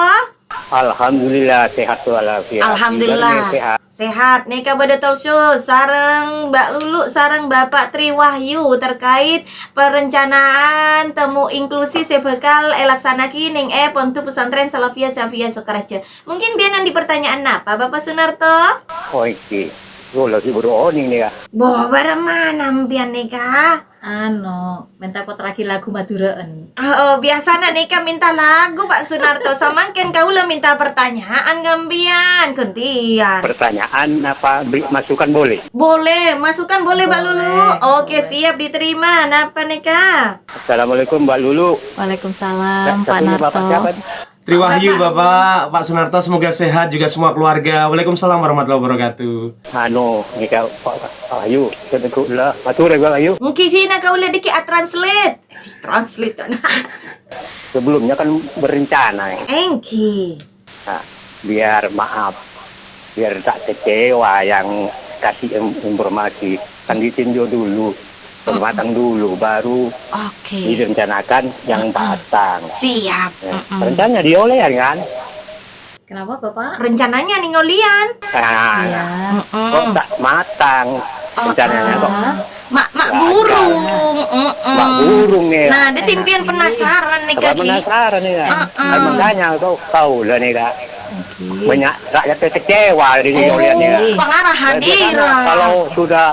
Speaker 5: Alhamdulillah sehat walafiat.
Speaker 1: Alhamdulillah.
Speaker 5: Sehat.
Speaker 1: Sehat. Nih kabar talk show sareng Mbak Lulu sareng Bapak Tri Wahyu terkait perencanaan temu inklusi sebekal elaksanaki ning Pontu Pesantren Salafiyah Syafi'iyah Sukorejo. Mungkin bianan di pertanyaan apa Bapak Sunarto?
Speaker 5: Oh iki. Gue lagi beroning nih ya.
Speaker 1: Boh barang mana mbian nih Kak?
Speaker 3: Minta kotraki lagu Maduraan.
Speaker 1: Biasanya Nika minta lagu Pak Sunarto. Samangken kaula minta pertanyaan gambian gantian.
Speaker 5: Pertanyaan apa masukan boleh?
Speaker 1: Boleh, masukan boleh Mbak Lulu. Oke, siap diterima. Napa Nika?
Speaker 5: Assalamualaikum Mbak Lulu.
Speaker 4: Waalaikumsalam Pak
Speaker 5: Satunya Bapak siapa?
Speaker 4: Narto.
Speaker 2: Tri Wahyu Bapak, Pak Sunarto semoga sehat juga semua keluarga. Waalaikumsalam warahmatullahi wabarakatuh.
Speaker 5: Ini kau Pak Ayu. Ketegulah. Matur ya Pak Ayu.
Speaker 1: Mungkin hina kaula diki translate. Si translate.
Speaker 5: Sebelumnya kan berencana ya.
Speaker 1: Engki.
Speaker 5: Nah, biar maaf, biar tak kecewa yang kasih informasi, kan ditinjau dulu, matang dulu, baru
Speaker 1: Oke.
Speaker 5: direncanakan yang matang.
Speaker 1: Siap.
Speaker 5: Ya, rencana diolehan kan?
Speaker 3: Kenapa Bapak?
Speaker 1: Rencananya nih ngolian.
Speaker 5: Nah,
Speaker 3: Ya.
Speaker 5: kok tak matang rencananya kok?
Speaker 1: Mak burung.
Speaker 5: Mak burung nih.
Speaker 1: Nah, dia timpian penasaran nih
Speaker 5: Apa
Speaker 1: kaki.
Speaker 5: penasaran nih kan? Makanya kau tahu lah nih kak. Banyak rakyat kecewa di diolehan nih. Kak.
Speaker 1: Pengarah hadir.
Speaker 5: Kalau sudah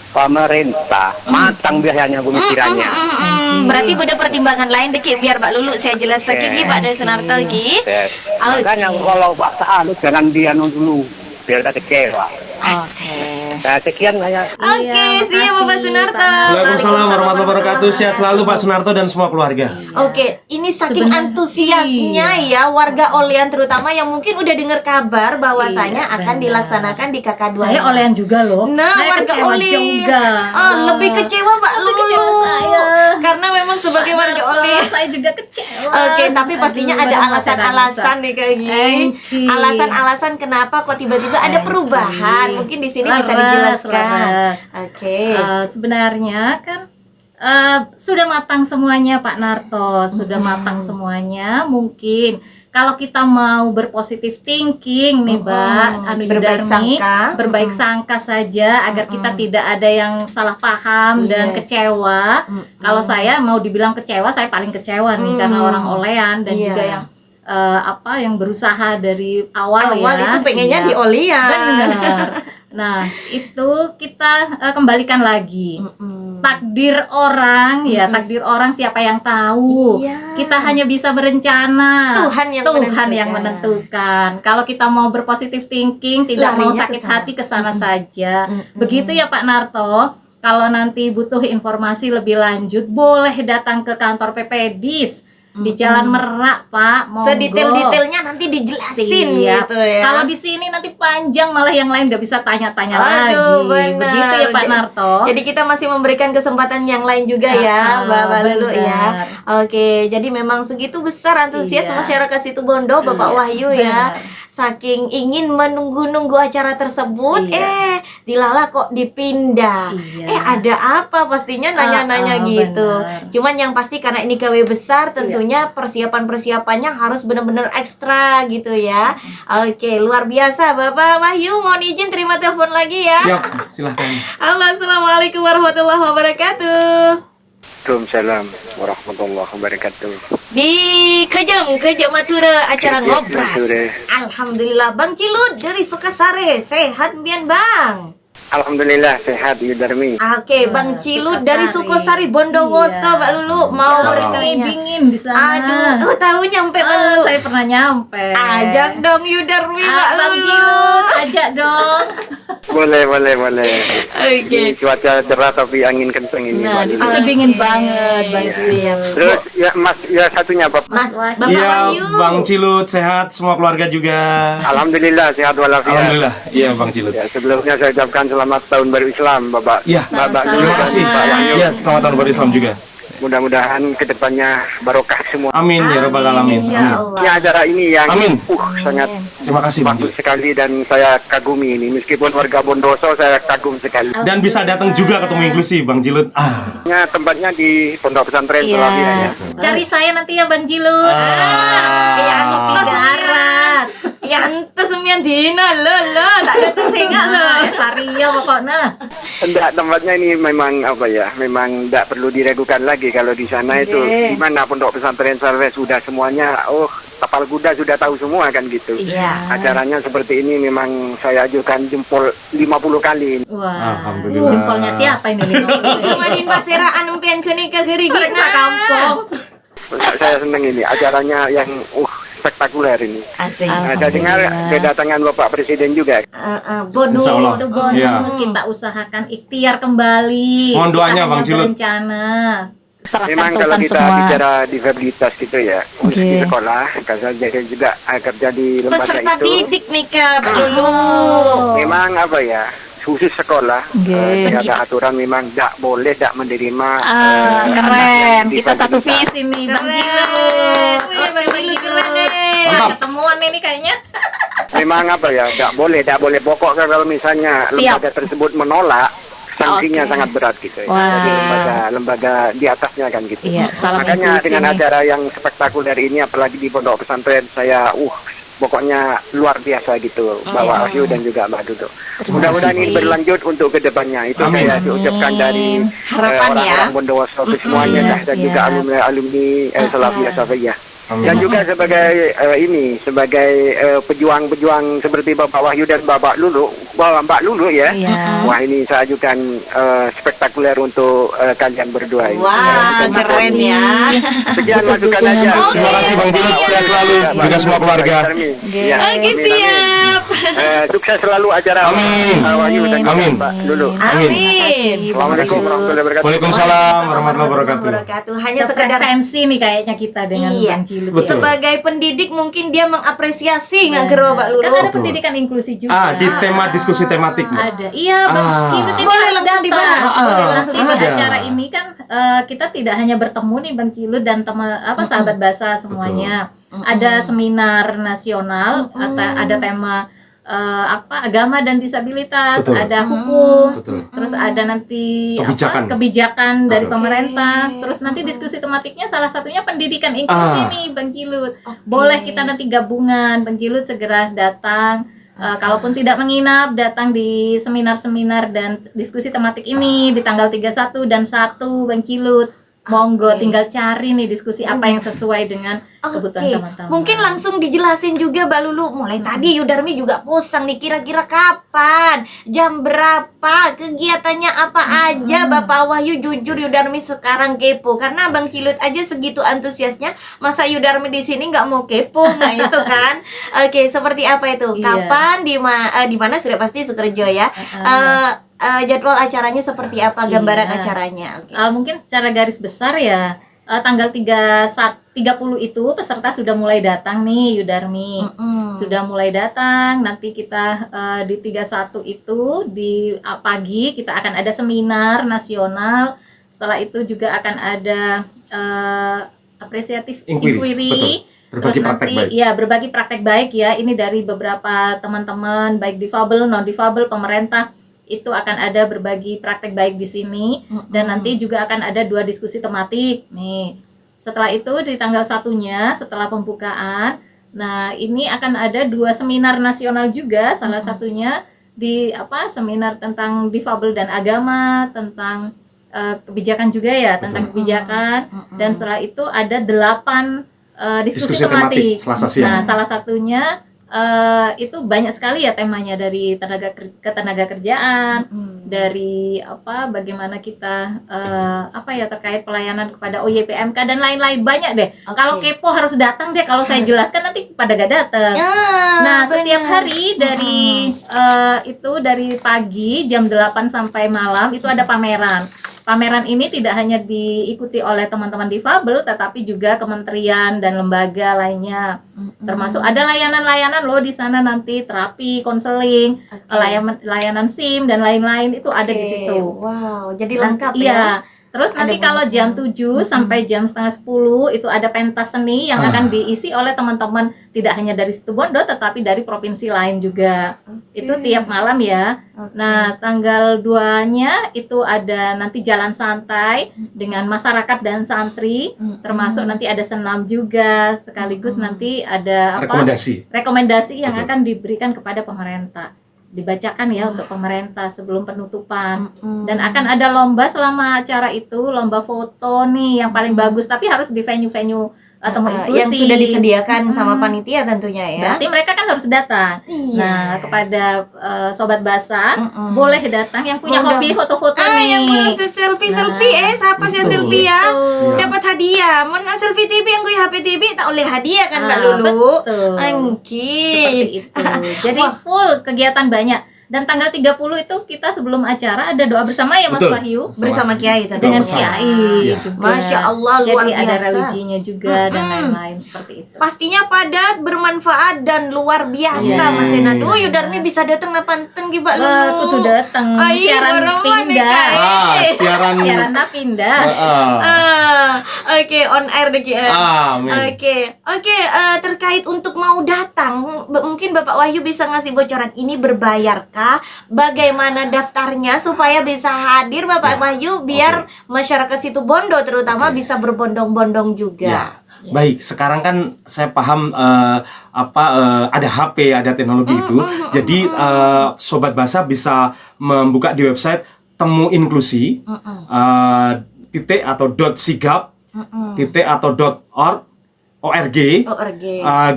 Speaker 5: pemerintah matang biasanya pemikirannya.
Speaker 1: Berarti ada pertimbangan lain deki biar Mbak Lulu saya jelas lagi Pak dari Sunarto Ki.
Speaker 5: Makanya kalau Pak Sa'aluk jangan dia dulu biar tak kecewa.
Speaker 1: Asik.
Speaker 5: Nah, sekian banyak.
Speaker 1: Oke, siap Bapak Sunarto.
Speaker 2: Waalaikumsalam warahmatullahi wabarakatuh. Sehat selalu Pak Sunarto dan semua keluarga.
Speaker 1: Oke, ini saking
Speaker 3: Sebenarnya-
Speaker 1: antusiasnya ya warga Olean terutama yang mungkin udah dengar kabar bahwasanya
Speaker 3: Iya,
Speaker 1: akan
Speaker 3: benar.
Speaker 1: dilaksanakan di KK2.
Speaker 3: Saya olean juga loh.
Speaker 1: Nah,
Speaker 3: Saya
Speaker 1: warga
Speaker 3: kecewa
Speaker 1: Olean.
Speaker 3: juga.
Speaker 1: Lebih kecewa Mbak
Speaker 3: Lebih
Speaker 1: Lulu.
Speaker 3: kecewa saya.
Speaker 1: Karena memang sebagai
Speaker 3: Pak
Speaker 1: warga
Speaker 3: Narto,
Speaker 1: Olean.
Speaker 3: saya juga kecewa.
Speaker 1: Oke, tapi pastinya
Speaker 3: Aduh,
Speaker 1: ada
Speaker 3: badan saya
Speaker 1: alasan-alasan nih kayak gini.
Speaker 3: Oke.
Speaker 1: Alasan-alasan kenapa kok tiba-tiba ada perubahan. Mungkin di sini bisa dijelaskan. Oke.
Speaker 3: Sebenarnya kan sudah matang semuanya Pak Narto, sudah matang semuanya. Mungkin kalau kita mau berpositif thinking nih Mbak Anu
Speaker 1: Berbaik
Speaker 3: Yudarmi,
Speaker 1: sangka.
Speaker 3: berbaik sangka saja agar kita tidak ada yang salah paham dan
Speaker 1: Yes.
Speaker 3: kecewa. Kalau saya mau dibilang kecewa, saya paling kecewa nih karena orang Olean dan
Speaker 1: Iya.
Speaker 3: juga yang berusaha dari awal
Speaker 1: Awal
Speaker 3: ya.
Speaker 1: itu pengennya
Speaker 3: Iya.
Speaker 1: di Olean.
Speaker 3: Benar. Nah, itu kita kembalikan lagi. Takdir orang ya, takdir orang siapa yang tahu.
Speaker 1: Iya.
Speaker 3: Kita hanya bisa berencana.
Speaker 1: Tuhan yang
Speaker 3: menentukan. Kalau kita mau berpositif thinking, tidak mau
Speaker 1: Larinya
Speaker 3: sakit
Speaker 1: ke sana.
Speaker 3: hati ke sana saja. Begitu ya Pak Narto. Kalau nanti butuh informasi lebih lanjut, boleh datang ke kantor PPDis di Jalan Merak, Pak. Monggo.
Speaker 1: Sedetail-detailnya nanti dijelasin
Speaker 3: Siap.
Speaker 1: gitu ya.
Speaker 3: Kalau di sini nanti panjang, malah yang lain nggak bisa tanya-tanya
Speaker 1: Aduh,
Speaker 3: lagi.
Speaker 1: benar.
Speaker 3: Begitu ya Pak Narto.
Speaker 1: Jadi kita masih memberikan kesempatan yang lain juga ya, Mbak Lulu ya.
Speaker 3: benar.
Speaker 1: Oke, jadi memang segitu besar antusias
Speaker 3: Iya.
Speaker 1: masyarakat Situbondo, Bapak
Speaker 3: Iya,
Speaker 1: Wahyu ya.
Speaker 3: benar.
Speaker 1: Saking ingin menunggu-nunggu acara tersebut,
Speaker 3: Iya.
Speaker 1: dilala kok dipindah.
Speaker 3: Iya.
Speaker 1: Ada apa? Pastinya nanya-nanya gitu.
Speaker 3: benar.
Speaker 1: Cuman yang pasti karena ini KW besar, tentunya persiapan-persiapannya harus benar-benar ekstra gitu ya. Oke, luar biasa Bapak Wahyu. Mohon izin terima telepon lagi ya.
Speaker 2: Siap, silahkan.
Speaker 1: Halo, assalamualaikum warahmatullahi wabarakatuh.
Speaker 5: Waalaikumsalam warahmatullahi wabarakatuh.
Speaker 1: Di Kejam Matura acara
Speaker 5: Kejam
Speaker 1: ngobras.
Speaker 5: Matura.
Speaker 1: Alhamdulillah Bang Cilut dari Sukasare, sehat mbian Bang.
Speaker 5: Alhamdulillah sehat Yudarmi.
Speaker 1: Oke, Bang Cilut dari
Speaker 3: Sukasari.
Speaker 1: Sukosari Bondowoso,
Speaker 3: Iya.
Speaker 1: Mbak Lulu mau
Speaker 2: Jauh.
Speaker 1: bertanya.
Speaker 3: Dingin di sana.
Speaker 1: Aduh, tahu nyampe Mbak Lulu.
Speaker 3: Saya pernah nyampe.
Speaker 1: Ajak dong Yudarmi Mbak
Speaker 3: Bang
Speaker 1: Lulu.
Speaker 3: Cilut, ajak dong.
Speaker 5: Boleh.
Speaker 1: Oke.
Speaker 5: Ini cuaca cerah tapi angin kenceng ini.
Speaker 3: Nah,
Speaker 5: Mbak
Speaker 3: di
Speaker 5: Lulu.
Speaker 3: sini dingin banget, Bang
Speaker 1: Siap.
Speaker 3: Cilut.
Speaker 5: Terus ya Mas, ya satunya Bapak.
Speaker 1: Mas, Bapak
Speaker 2: Iya,
Speaker 1: Wahyu.
Speaker 2: Bang Cilut sehat, semua keluarga juga.
Speaker 5: Alhamdulillah sehat walafiat.
Speaker 2: Alhamdulillah. Iya, Bang Cilut.
Speaker 5: Ya, sebelumnya saya ucapkan selamat tahun baru Islam Bapak.
Speaker 2: Iya,
Speaker 5: Bapak
Speaker 3: Sama-sama.
Speaker 5: dulu
Speaker 2: terima
Speaker 5: dan
Speaker 2: kasih.
Speaker 5: Pak Wahyu.
Speaker 2: Iya, selamat tahun baru Islam juga.
Speaker 5: Mudah-mudahan kedepannya barokah semua.
Speaker 2: Amin ya rabbal alamin.
Speaker 1: Insya
Speaker 2: Amin.
Speaker 1: Allah.
Speaker 5: Ini acara ini yang
Speaker 2: Amin.
Speaker 5: sangat
Speaker 2: Terima kasih Bang
Speaker 5: bagus
Speaker 2: Cilut.
Speaker 5: sekali dan saya kagumi ini. Meskipun warga Bondoso saya kagum sekali.
Speaker 2: Dan bisa datang juga ketemu inklusi Bang Cilut.
Speaker 5: Tempatnya di Pondok Pesantren
Speaker 3: Iya.
Speaker 5: Salafiyah ya.
Speaker 3: Cari saya nanti ya Bang Cilut.
Speaker 1: Ya,
Speaker 3: Kopi darat.
Speaker 1: Ya ente sembilan dina lo, tak datang singa lo.
Speaker 3: Saria pokoknya.
Speaker 5: Enggak, tempatnya ini memang apa ya? Memang enggak perlu diragukan lagi kalau di sana itu di mana Pondok Pesantren Salafiyah sudah semuanya tapal kuda sudah tahu semua kan gitu.
Speaker 1: Iya.
Speaker 5: Acaranya seperti ini memang saya ajukan jempol 50 kali.
Speaker 3: Wah.
Speaker 2: Alhamdulillah.
Speaker 3: Jempolnya siapa ini?
Speaker 1: Cuma di paseraan umpian kuning ke gerigi
Speaker 3: Periksa kampung.
Speaker 5: Saya senang ini acaranya yang spektakuler ini.
Speaker 1: Asik.
Speaker 5: Saya dengar kedatangan Bapak Presiden juga.
Speaker 1: Bonus.
Speaker 2: Insya Allah.
Speaker 3: Itu bonus
Speaker 2: Iya.
Speaker 3: kita usahakan ikhtiar kembali.
Speaker 2: Mohon doanya,
Speaker 3: Kita
Speaker 2: Bang
Speaker 3: hanya
Speaker 2: Cilut.
Speaker 3: berencana.
Speaker 4: Serahkan
Speaker 5: Memang kalau
Speaker 4: Tuhan
Speaker 5: kita
Speaker 4: semua.
Speaker 5: bicara disabilitas gitu ya, khusus di
Speaker 4: Oke.
Speaker 5: sekolah, kalau jadi juga kerja di lembaga
Speaker 1: Peserta
Speaker 5: itu,
Speaker 1: didik nih Kak dulu.
Speaker 5: memang apa ya, khusus sekolah,
Speaker 4: Oke.
Speaker 5: ada aturan memang tidak boleh tidak menerima.
Speaker 4: Keren.
Speaker 5: anak yang
Speaker 4: Kita satu
Speaker 5: disabilitas.
Speaker 4: visi.
Speaker 3: Sini Bang
Speaker 1: Keren.
Speaker 3: Cilut.
Speaker 1: Wih, Bang Cilut keren nih.
Speaker 2: Mantap.
Speaker 3: Ketemuan ini kayaknya.
Speaker 5: Memang apa ya, tidak boleh pokok kalau misalnya lembaga tersebut menolak, sanksinya
Speaker 4: Oke.
Speaker 5: sangat berat gitu. Ya.
Speaker 4: Wah.
Speaker 5: Jadi lembaga di atasnya kan gitu.
Speaker 4: Iya, salam
Speaker 5: Makanya
Speaker 4: inklusi
Speaker 5: dengan
Speaker 4: nih.
Speaker 5: acara yang spektakuler ini, apalagi di Pondok Pesantren, saya pokoknya luar biasa gitu, Bapak Wahyu dan juga Mbak Dudu. Mudah-mudahan ini berlanjut untuk kedepannya. Itu
Speaker 2: Amin.
Speaker 5: saya diucapkan dari
Speaker 1: Harapan ya.
Speaker 5: orang-orang Bondowoso ke semuanya dah, dan juga alumni Salafiyah Safiyah. Dan juga sebagai sebagai pejuang-pejuang seperti Bapak Wahyu dan Mbak Lulu ya.
Speaker 4: Iya.
Speaker 5: Wah, ini saya ajukan spektakuler untuk kalian berdua ini.
Speaker 1: Wah, keren ya.
Speaker 5: Sekian masukan aja.
Speaker 2: Terima kasih Bang Cilut, sehat selalu juga semua keluarga.
Speaker 5: Iya.
Speaker 1: Oke, siap.
Speaker 5: Sukses selalu acara
Speaker 2: Amin.
Speaker 5: Wahyu dan
Speaker 2: Amin.
Speaker 5: Mbak Lulu.
Speaker 1: Amin.
Speaker 5: Assalamualaikum warahmatullahi wabarakatuh.
Speaker 2: Waalaikumsalam warahmatullahi wabarakatuh.
Speaker 1: Hanya sekedar
Speaker 3: Sefrekuensi nih kayaknya kita dengan
Speaker 1: Iya.
Speaker 3: Bang Cilut.
Speaker 2: Betul.
Speaker 1: sebagai pendidik mungkin dia mengapresiasi nggak
Speaker 3: Benar.
Speaker 1: kira Mbak Lulu?
Speaker 3: Kan ada
Speaker 2: Betul.
Speaker 3: pendidikan inklusi juga.
Speaker 2: Di tema diskusi tematik, Mbak.
Speaker 3: Ada. Iya, Bang
Speaker 2: Ah.
Speaker 3: Cilut ini
Speaker 1: Boleh
Speaker 3: harus
Speaker 1: langsung
Speaker 3: datang.
Speaker 1: dibahas.
Speaker 3: Boleh
Speaker 2: Ah,
Speaker 3: langsung
Speaker 2: ada.
Speaker 3: di acara ini kan kita tidak hanya bertemu nih Bang Cilut dan teman sahabat bahasa semuanya. Ada seminar nasional, ada tema agama dan disabilitas,
Speaker 2: Betul.
Speaker 3: ada hukum.
Speaker 2: Betul.
Speaker 3: Terus ada nanti
Speaker 2: Kebijakan.
Speaker 3: kebijakan dari
Speaker 2: Betul.
Speaker 3: pemerintah. Terus nanti diskusi tematiknya salah satunya pendidikan inklusi nih Bang Cilut. Boleh kita nanti gabungan, Bang Cilut segera datang. Kalaupun tidak menginap, datang di seminar-seminar dan diskusi tematik ini di tanggal 31 dan 1 Bang Cilut. Monggo tinggal cari nih diskusi apa yang sesuai dengan kebutuhan
Speaker 1: Oke,
Speaker 3: teman-teman.
Speaker 1: mungkin langsung dijelasin juga Mbak Lulu. Mulai tadi Yudarmi juga posang nih, kira-kira kapan, jam berapa, kegiatannya apa aja. Bapak Wahyu jujur Yudarmi sekarang kepo karena Bang Cilut aja segitu antusiasnya, masa Yudarmi di sini nggak mau kepo, nggak itu kan? Oke, seperti apa itu?
Speaker 3: Iya.
Speaker 1: Kapan, di mana sudah pasti Sukerjo ya. Jadwal acaranya seperti apa, gambaran
Speaker 3: Iya.
Speaker 1: acaranya? Oke.
Speaker 3: Mungkin secara garis besar ya tanggal 30 itu peserta sudah mulai datang nih Yudarmi. Sudah mulai datang. Nanti kita di 31 itu di pagi kita akan ada seminar nasional. Setelah itu juga akan ada apresiatif
Speaker 2: Inquiry, betul. Berbagi
Speaker 3: Terus
Speaker 2: praktek
Speaker 3: nanti
Speaker 2: baik.
Speaker 3: ya berbagi praktek baik ya. Ini dari beberapa teman-teman baik difabel, non difabel, pemerintah itu akan ada berbagi praktek baik di sini. Dan nanti juga akan ada 2 diskusi tematik nih. Setelah itu di tanggal 1-nya setelah pembukaan, nah ini akan ada 2 seminar nasional juga. Salah satunya di seminar tentang difabel dan agama, tentang kebijakan juga ya, tentang kebijakan. Dan setelah itu ada 8 diskusi tematik.
Speaker 2: Selasa siang.
Speaker 3: Nah, salah satunya itu banyak sekali ya temanya, dari ketenaga kerjaan, dari bagaimana kita terkait pelayanan kepada OYPMK dan lain-lain, banyak deh. Kalau kepo harus datang deh, kalau saya jelaskan nanti pada gak datang. Nah, setiap hari dari dari pagi jam 8 sampai malam itu ada pameran. Pameran ini tidak hanya diikuti oleh teman-teman difabel, tetapi juga kementerian dan lembaga lainnya. Termasuk ada layanan-layanan loh di sana nanti, terapi, konseling, layanan SIM dan lain-lain itu ada di situ.
Speaker 1: Wow, jadi
Speaker 3: Nanti-
Speaker 1: lengkap
Speaker 3: iya.
Speaker 1: ya.
Speaker 3: Terus
Speaker 1: Ada
Speaker 3: nanti kalau
Speaker 1: bonusnya.
Speaker 3: jam 7 sampai jam setengah 10 itu ada pentas seni yang akan diisi oleh teman-teman tidak hanya dari Situbondo tetapi dari provinsi lain juga. Itu tiap malam ya. Nah, tanggal 2-nya itu ada nanti jalan santai dengan masyarakat dan santri, termasuk nanti ada senam juga, sekaligus nanti ada rekomendasi yang
Speaker 2: Betul.
Speaker 3: akan diberikan kepada pemerintah. Dibacakan ya untuk pemerintah sebelum penutupan. Dan akan ada lomba selama acara itu, lomba foto nih yang paling bagus, tapi harus di venue-venue temu inklusi
Speaker 1: yang sudah disediakan sama panitia tentunya ya.
Speaker 3: Berarti mereka kan harus datang.
Speaker 1: Iya.
Speaker 3: Nah, kepada sobat basah boleh datang yang punya
Speaker 1: Mudah.
Speaker 3: hobi foto-foto nih.
Speaker 1: yang punya selfie siapa sih
Speaker 2: Betul.
Speaker 1: selfie ya?
Speaker 3: Betul.
Speaker 1: Dapat hadiah. Mun selfie TV yang gue HP TV tak oleh hadiah kan Mbak
Speaker 3: Ah,
Speaker 1: Lulu.
Speaker 3: betul.
Speaker 1: Angki.
Speaker 3: Seperti itu. Jadi full kegiatan banyak. Dan tanggal 30 itu kita sebelum acara ada doa bersama ya Mas
Speaker 2: Betul.
Speaker 3: Wahyu.
Speaker 1: Bersama Kiai tadi.
Speaker 3: Dengan
Speaker 2: bersama.
Speaker 3: Kiai
Speaker 2: Iya.
Speaker 3: juga.
Speaker 1: Masya Allah, luar
Speaker 3: Jadi ada
Speaker 1: biasa.
Speaker 3: religinya juga dan lain-lain seperti itu.
Speaker 1: Pastinya padat, bermanfaat dan luar biasa
Speaker 3: Iya.
Speaker 1: Mas Ena. Duh, Yudarmi bisa datang napanten ki Mbak
Speaker 3: Wah,
Speaker 1: Lulu.
Speaker 3: kudu datang
Speaker 1: Ai,
Speaker 3: siaran
Speaker 1: barang
Speaker 3: pindah.
Speaker 1: mana,
Speaker 2: Siaran.
Speaker 3: Siaran pindah.
Speaker 1: Oke, on air deh Ki.
Speaker 2: Amin.
Speaker 1: Oke, terkait untuk mau datang, mungkin Bapak Wahyu bisa ngasih bocoran ini berbayarkah? Bagaimana daftarnya supaya bisa hadir Bapak Wahyu biar masyarakat Situbondo terutama bisa berbondong-bondong juga.
Speaker 2: Ya. Baik, sekarang kan saya paham ada HP, ada teknologi itu. Jadi sobat bahasa bisa membuka di website temu inklusi titik atau .sigap titik atau .org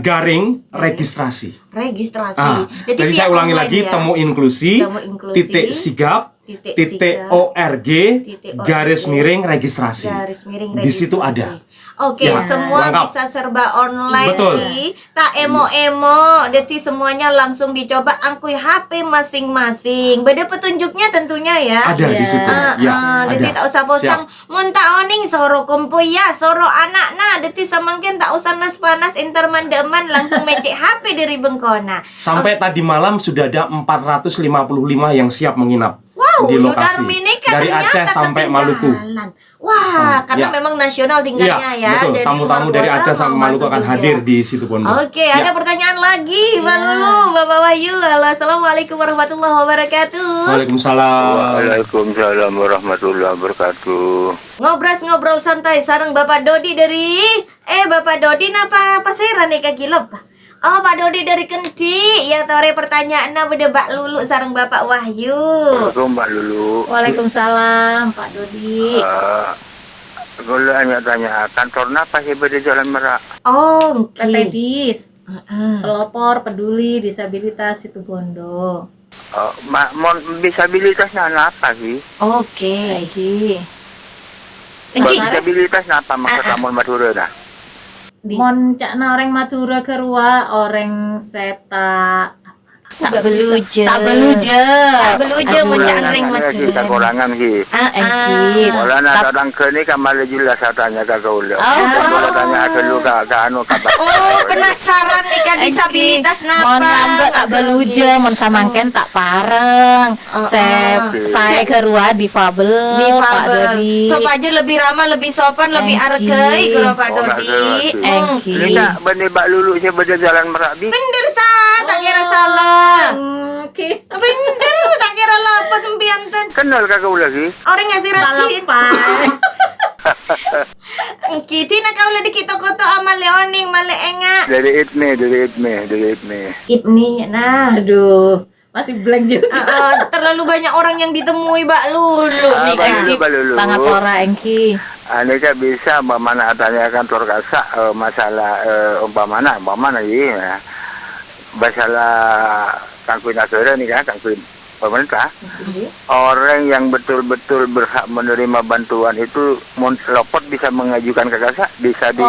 Speaker 2: garing registrasi. Jadi
Speaker 1: via
Speaker 2: saya ulangi
Speaker 1: online
Speaker 2: lagi
Speaker 1: ya.
Speaker 2: temu inklusi
Speaker 1: Temu Inklusi,
Speaker 2: titik sigap titik org garis miring registrasi.
Speaker 1: Garis miring
Speaker 2: Di situ
Speaker 1: registrasi.
Speaker 2: ada.
Speaker 1: Oke,
Speaker 2: Ya,
Speaker 1: semua
Speaker 2: lengkap.
Speaker 1: bisa serba online.
Speaker 2: Betul.
Speaker 1: Tak emo-emo, deti semuanya langsung dicoba angkui HP masing-masing. Beda petunjuknya tentunya ya.
Speaker 2: Ada di
Speaker 3: Iya.
Speaker 2: situ. Ya,
Speaker 1: Deti
Speaker 2: ada.
Speaker 1: tak usah posang munta oning soro kompo ya, soro anak nah, deti samangkin tak usah nas panas interman-deman langsung mecek HP dari bengkona.
Speaker 2: Sampai tadi malam sudah ada 455 yang siap menginap di
Speaker 1: Wow,
Speaker 2: lokasi.
Speaker 1: Yudarmini kan
Speaker 2: Dari
Speaker 1: ternyata
Speaker 2: Aceh sampai Maluku.
Speaker 1: ketinggalan. Wah, karena
Speaker 2: Ya.
Speaker 1: memang nasional tingkatnya ya.
Speaker 2: betul.
Speaker 1: Dari
Speaker 2: Tamu-tamu
Speaker 1: luar
Speaker 2: dari
Speaker 1: kota
Speaker 2: Aceh sampai
Speaker 1: mau
Speaker 2: Maluku
Speaker 1: masuk
Speaker 2: akan
Speaker 1: juga.
Speaker 2: hadir di situ Bondo.
Speaker 1: Oke, ada pertanyaan lagi, Bang Lulu, Bapak Wahyu. Halo, assalamualaikum warahmatullahi wabarakatuh.
Speaker 2: Waalaikumsalam.
Speaker 5: Waalaikumsalam warahmatullahi wabarakatuh.
Speaker 1: Ngobrol santai sareng Bapak Dodi dari Bapak Dodi napa paseran nih Kak Kilop? Oh, Pak Dodi dari Kenti. Ya, tore pertanyaan beda Mbak Lulu sareng Bapak Wahyu.
Speaker 5: Assalamualaikum Mbak Lulu.
Speaker 3: Waalaikumsalam Pak Dodi.
Speaker 5: Kalau hanya tanya kantor apa sih pada Jalan Merak?
Speaker 1: Oh, oke.
Speaker 3: PPDIS, pelopor peduli disabilitas Situbondo.
Speaker 5: Disabilitasnya apa sih?
Speaker 1: Oke.
Speaker 3: Lagi.
Speaker 5: Disabilitasnya apa maksud Ramon Madura dah?
Speaker 3: Mon cakna orang Madura kerua orang seta
Speaker 1: Tak beluja.
Speaker 4: Tak beluja.
Speaker 1: Tak beluja mencanring
Speaker 5: Kita
Speaker 1: macam.
Speaker 5: korangan sih.
Speaker 3: Engkit.
Speaker 5: Wala na kadang kini kamala jelas katanya kagak ulah. Kalau tanya ke lu ke anu kata.
Speaker 1: Oh, penasaran nih Kak disabilitas
Speaker 4: Mon
Speaker 1: napa?
Speaker 4: lambat tak beluja, mon samangken tak pareng. Saya kerua difabel, Pak
Speaker 1: Difabel.
Speaker 4: Dodi.
Speaker 1: Sop aja lebih ramah, lebih sopan, lebih
Speaker 4: Engki.
Speaker 1: argei kalau Pak
Speaker 5: Oh,
Speaker 1: Dodi.
Speaker 4: Engki.
Speaker 5: Ini tak benih Mbak Lulu sih pada Jalan Merak bi.
Speaker 1: Bener tak kira salah.
Speaker 3: Oke.
Speaker 1: Bener tak kira lapat mbianten.
Speaker 5: Kenal kagak ulah sih.
Speaker 1: Orang ngasih ratin. Kiti nak kau lagi kita koto ama leoning male enga.
Speaker 5: Dari Itme.
Speaker 1: Ibni nah.
Speaker 3: Aduh, masih blank juga.
Speaker 1: Terlalu banyak orang yang ditemui Mbak Lulu nih Kak.
Speaker 5: Mbak Lulu.
Speaker 4: Pangapora Engki.
Speaker 5: Aneka bisa umpamana tanya kantor kasa masalah umpamana ya. Masalah kangkuin nasional nih kan, kangkuin pemerintah. Orang yang betul-betul berhak menerima bantuan itu lopot bisa mengajukan ke kasa, bisa di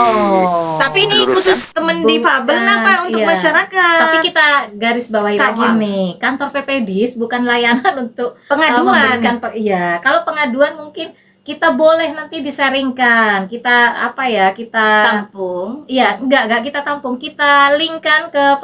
Speaker 1: Tapi ini
Speaker 5: Luruskan.
Speaker 1: khusus temen difabel napa untuk
Speaker 3: iya.
Speaker 1: masyarakat.
Speaker 3: Tapi kita garis bawahi
Speaker 1: Kak,
Speaker 3: lagi
Speaker 1: Wang.
Speaker 3: nih, kantor PPDIS bukan layanan untuk
Speaker 1: Pengaduan.
Speaker 3: memberikan iya, kalau pengaduan mungkin kita boleh nanti disaringkan. Kita apa ya? Kita
Speaker 1: tampung.
Speaker 3: iya, enggak kita tampung. Kita linkkan ke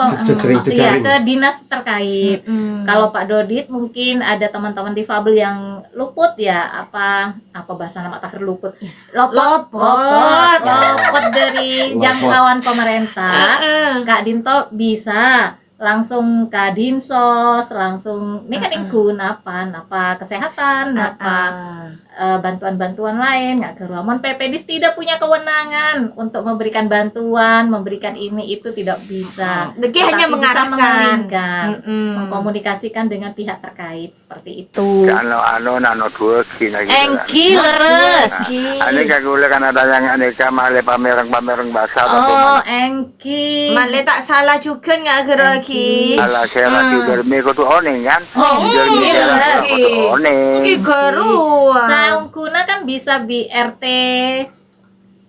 Speaker 2: Jejaring.
Speaker 3: ke dinas terkait. Kalau Pak Dodit mungkin ada teman-teman difabel yang luput ya, apa bahasa nama takir luput.
Speaker 1: Lopot.
Speaker 3: Lopot dari
Speaker 2: Lopot.
Speaker 3: jangkauan pemerintah. Kak Dinto bisa langsung ke Dinsos, langsung ini kan ingkun apa kesehatan, bantuan-bantuan lain nggak ke ruangan. PPDIS tidak punya kewenangan untuk memberikan bantuan, memberikan ini itu tidak bisa.
Speaker 1: Deki
Speaker 3: Tetapi
Speaker 1: hanya
Speaker 3: bisa
Speaker 1: mengarahkan.
Speaker 3: mengalihkan, mengkomunikasikan dengan pihak terkait seperti itu.
Speaker 5: anu dua kina gitu.
Speaker 4: Engki leres.
Speaker 5: Ane kagak ulah kan ada yang aneka male pamereng bahasa
Speaker 3: Oh, Engki.
Speaker 1: Male tak salah juga nggak geraki.
Speaker 5: Ala saya lagi dermi kudu oning kan. Dermi
Speaker 3: iya,
Speaker 5: saya kudu oning.
Speaker 1: Ki garua.
Speaker 3: Saungkuna kan bisa BRT,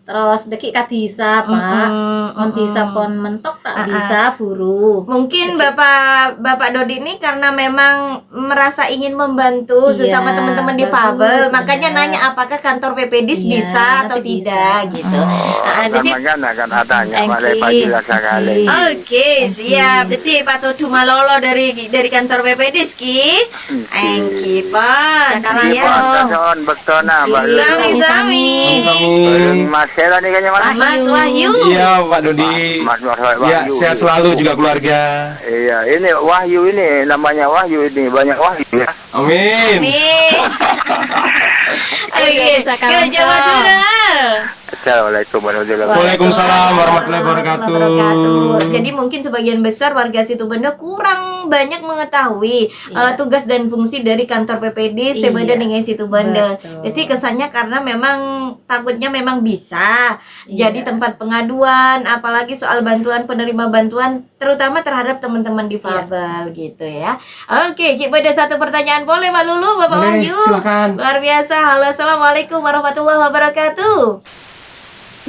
Speaker 3: terus deki katisa Pak, mentisa pon mentok tak bisa buru.
Speaker 1: Mungkin Bapak Dodi ini karena memang merasa ingin membantu
Speaker 3: Iya,
Speaker 1: sesama teman-teman difabel,
Speaker 3: bagus,
Speaker 1: makanya
Speaker 3: benar.
Speaker 1: nanya apakah kantor PPDIS
Speaker 3: Iya,
Speaker 1: bisa atau
Speaker 3: nanti
Speaker 1: tidak
Speaker 3: bisa.
Speaker 1: gitu.
Speaker 5: Kan
Speaker 1: Jadi
Speaker 5: makanya kan adanya
Speaker 4: Engki.
Speaker 5: male pajila sekali.
Speaker 1: oke, siap. Jadi Pak cuma lolo dari kantor PPDIS ki. Engki Pak, siap.
Speaker 5: Kon bektona Mbak Lulu.
Speaker 1: Sami-sami.
Speaker 2: Sami.
Speaker 5: Mas Sela nih kayaknya malah.
Speaker 1: Mas Wahyu.
Speaker 2: Iya, Pak Dodi.
Speaker 5: Mas Wahyu.
Speaker 2: Ya, sehat selalu juga keluarga.
Speaker 5: Iya, ini Wahyu ini namanya Wahyu ini banyak Wahyu ya.
Speaker 2: Amin.
Speaker 1: Nih. Oke, ke Jawa Tengah.
Speaker 5: Assalamualaikum warahmatullahi wabarakatuh.
Speaker 2: Waalaikumsalam warahmatullahi wabarakatuh.
Speaker 1: Jadi mungkin sebagian besar warga Situbondo kurang banyak mengetahui tugas dan fungsi dari kantor PPDIS
Speaker 3: Iya.
Speaker 1: sebeda dengan Situbondo.
Speaker 3: Betul.
Speaker 1: Jadi kesannya karena memang takutnya memang bisa
Speaker 3: Iya.
Speaker 1: jadi tempat pengaduan, apalagi soal bantuan penerima bantuan, terutama terhadap teman-teman difabel gitu ya. Oke, kita ada satu pertanyaan boleh Pak Lulu, Bapak
Speaker 2: Boleh,
Speaker 1: Wahyu.
Speaker 2: silakan.
Speaker 1: Luar biasa. Halo, assalamualaikum warahmatullahi wabarakatuh.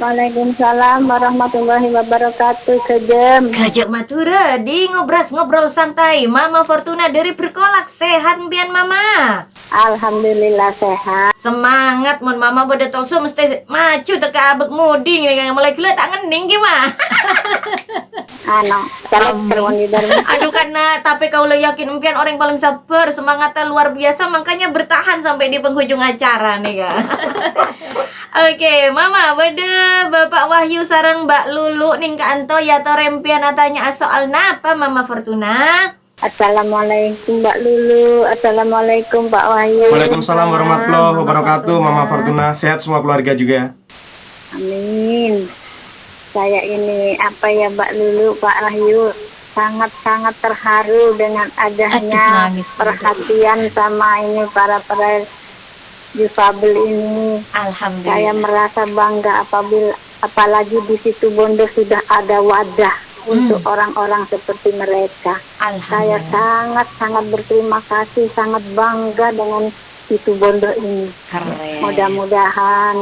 Speaker 6: Waalaikumsalam warahmatullahi wabarakatuh. Kejem.
Speaker 1: Gajak Matura di ngobrol santai. Mama Fortuna dari Berkolak. Sehat mpian Mama?
Speaker 6: Alhamdulillah sehat.
Speaker 1: Semangat mon Mama pada tolso mesti maju teka abek mudi ngene mulai gila tak ngening ki mah.
Speaker 6: Salam terwani dari.
Speaker 1: Aduh karena tapi kau yakin mpian orang paling sabar, semangatnya luar biasa makanya bertahan sampai di penghujung acara nih Kak. Oke, Mama, beda Bapak Wahyu sareng Mbak Lulu ning Kak Anto ya to rempian tanya soal napa Mama Fortuna?
Speaker 6: Assalamualaikum Mbak Lulu. Assalamualaikum Pak Wahyu.
Speaker 2: Waalaikumsalam warahmatullahi wabarakatuh. Mama Fortuna, sehat semua keluarga juga.
Speaker 6: Amin. Saya ini Mbak Lulu, Pak Wahyu, sangat-sangat terharu dengan adanya
Speaker 4: nangis.
Speaker 6: perhatian sama ini para difabel ini. Saya
Speaker 1: Alhamdulillah.
Speaker 6: merasa bangga apalagi di situ Bondo sudah ada wadah untuk orang-orang seperti mereka. Saya
Speaker 1: Alhamdulillah.
Speaker 6: sangat berterima kasih, sangat bangga dengan situ Bondo ini.
Speaker 1: Keren.
Speaker 6: Mudah-mudahan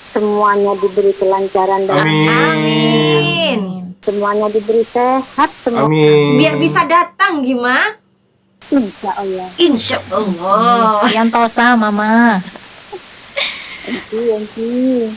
Speaker 6: semuanya diberi kelancaran dan
Speaker 1: Amin.
Speaker 6: semuanya diberi sehat semua.
Speaker 2: Amin.
Speaker 1: Biar bisa datang gimana?
Speaker 6: Insya Allah.
Speaker 1: Insya Allah.
Speaker 4: Yantosa Mama.
Speaker 6: Yanti.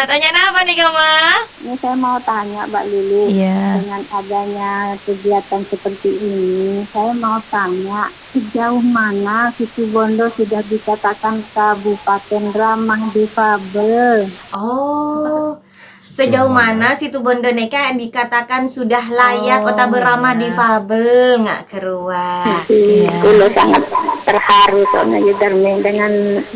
Speaker 1: Tanya apa nih Kama?
Speaker 6: Ini saya mau tanya Mbak Lulu.
Speaker 4: Iya.
Speaker 6: Dengan adanya kegiatan seperti ini, saya mau tanya sejauh mana situ Bondo sudah dikatakan Kabupaten Ramah Difabel?
Speaker 1: Oh, sejauh mana situ Bondo Neka dikatakan sudah layak kota beramah difabel nggak keruah?
Speaker 6: Kulo sangat terharu soalnya Yudarmi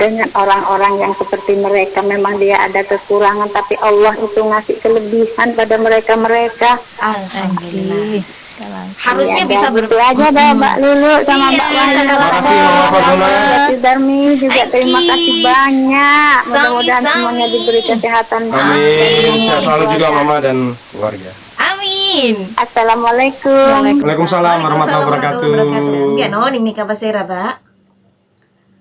Speaker 6: dengan orang-orang yang seperti mereka. Memang dia ada kekurangan, tapi Allah itu ngasih kelebihan pada mereka.
Speaker 1: Alhamdulillah.
Speaker 6: Ya,
Speaker 1: Harusnya bisa
Speaker 6: itu aja dah Mbak Lulu sama Mbak Wahyu.
Speaker 2: Terima kasih Mama Fortuna.
Speaker 6: Yudarmi juga terima
Speaker 1: Aiki.
Speaker 6: kasih banyak. Mudah-mudahan
Speaker 1: Sami-sami.
Speaker 6: semuanya diberi kesehatan.
Speaker 2: Amin. Sehat selalu juga Mama dan keluarga.
Speaker 1: Amin.
Speaker 6: Assalamualaikum.
Speaker 2: Waalaikumsalam warahmatullahi wabarakatuh.
Speaker 1: Biar ning nikah pasera, Pak.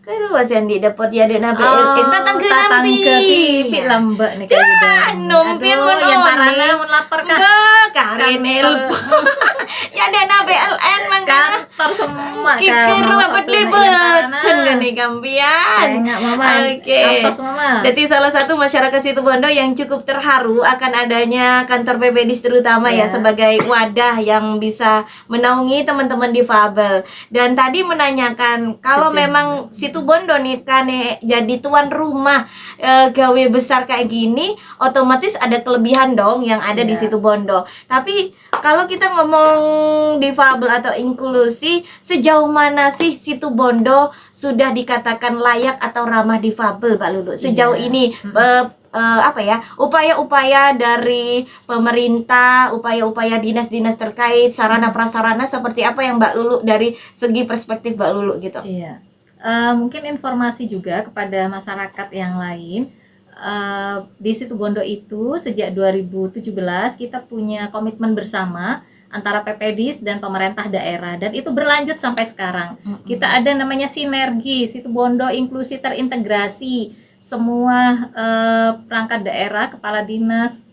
Speaker 1: Kedua Sandi dapat ya ada nabi tatang ke
Speaker 3: tatang
Speaker 1: nampi.
Speaker 3: ke TV lambe nih kayak gitu.
Speaker 1: nompian
Speaker 3: Aduh, yang
Speaker 1: menoni.
Speaker 3: parana mun lapar kan.
Speaker 1: Enggak, Karenel. Ya ada nabi LN mangkana.
Speaker 3: Kantor semua
Speaker 1: Kikir apa libeten kan nih kampian.
Speaker 3: Saya enggak Mama.
Speaker 1: Oke.
Speaker 3: Kantor Mama.
Speaker 1: Jadi salah satu masyarakat situ Bondo yang cukup terharu akan adanya kantor PBDIS terutama ya sebagai wadah yang bisa menaungi teman-teman difabel. Dan tadi menanyakan kalau memang situ Bondo nih kan jadi tuan rumah gawe besar kayak gini, otomatis ada kelebihan dong yang ada di situ Bondo. Tapi kalau kita ngomong difabel atau inklusi, sejauh mana sih situ Bondo sudah dikatakan layak atau ramah difabel, Pak Lulu? Sejauh ini upaya-upaya dari pemerintah, upaya-upaya dinas-dinas terkait, sarana prasarana seperti apa yang Mbak Lulu dari segi perspektif Mbak Lulu gitu?
Speaker 3: Iya. Mungkin informasi juga kepada masyarakat yang lain. Di situ Bondo itu sejak 2017 kita punya komitmen bersama antara PPDIS dan pemerintah daerah, dan itu berlanjut sampai sekarang. Kita ada namanya sinergi situ Bondo inklusi terintegrasi. Semua perangkat daerah, kepala dinas,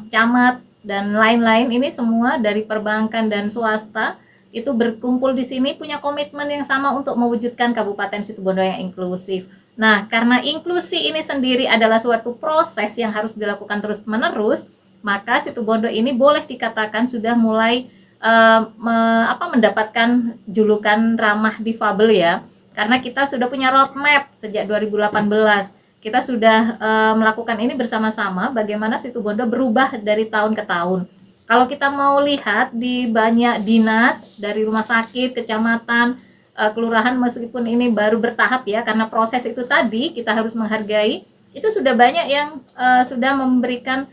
Speaker 3: camat dan lain-lain ini semua dari perbankan dan swasta itu berkumpul di sini punya komitmen yang sama untuk mewujudkan Kabupaten Situbondo yang inklusif. Nah, karena inklusi ini sendiri adalah suatu proses yang harus dilakukan terus-menerus, maka Situbondo ini boleh dikatakan sudah mulai mendapatkan julukan ramah difabel ya. Karena kita sudah punya roadmap sejak 2018. Kita sudah melakukan ini bersama-sama bagaimana Situbondo berubah dari tahun ke tahun. Kalau kita mau lihat di banyak dinas, dari rumah sakit, kecamatan, kelurahan, meskipun ini baru bertahap ya, karena proses itu tadi kita harus menghargai, itu sudah banyak yang sudah memberikan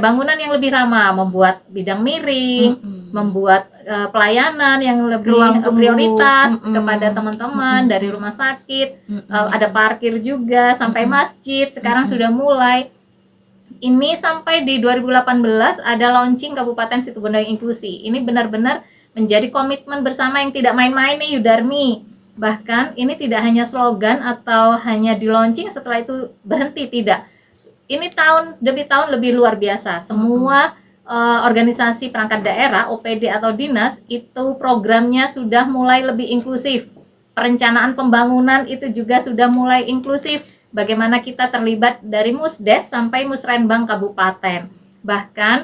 Speaker 3: bangunan yang lebih ramah, membuat bidang miring, membuat pelayanan yang lebih prioritas kepada teman-teman dari rumah sakit, ada parkir juga sampai masjid. Sekarang sudah mulai. Ini sampai di 2018 ada launching Kabupaten Situbondo yang inklusi. Ini benar-benar menjadi komitmen bersama yang tidak main-main nih Yudarmi. Bahkan ini tidak hanya slogan atau hanya di launching setelah itu berhenti, tidak. ini tahun demi tahun lebih luar biasa. Semua organisasi perangkat daerah, OPD atau dinas itu programnya sudah mulai lebih inklusif. Perencanaan pembangunan itu juga sudah mulai inklusif. Bagaimana kita terlibat dari Musdes sampai Musrenbang Kabupaten. Bahkan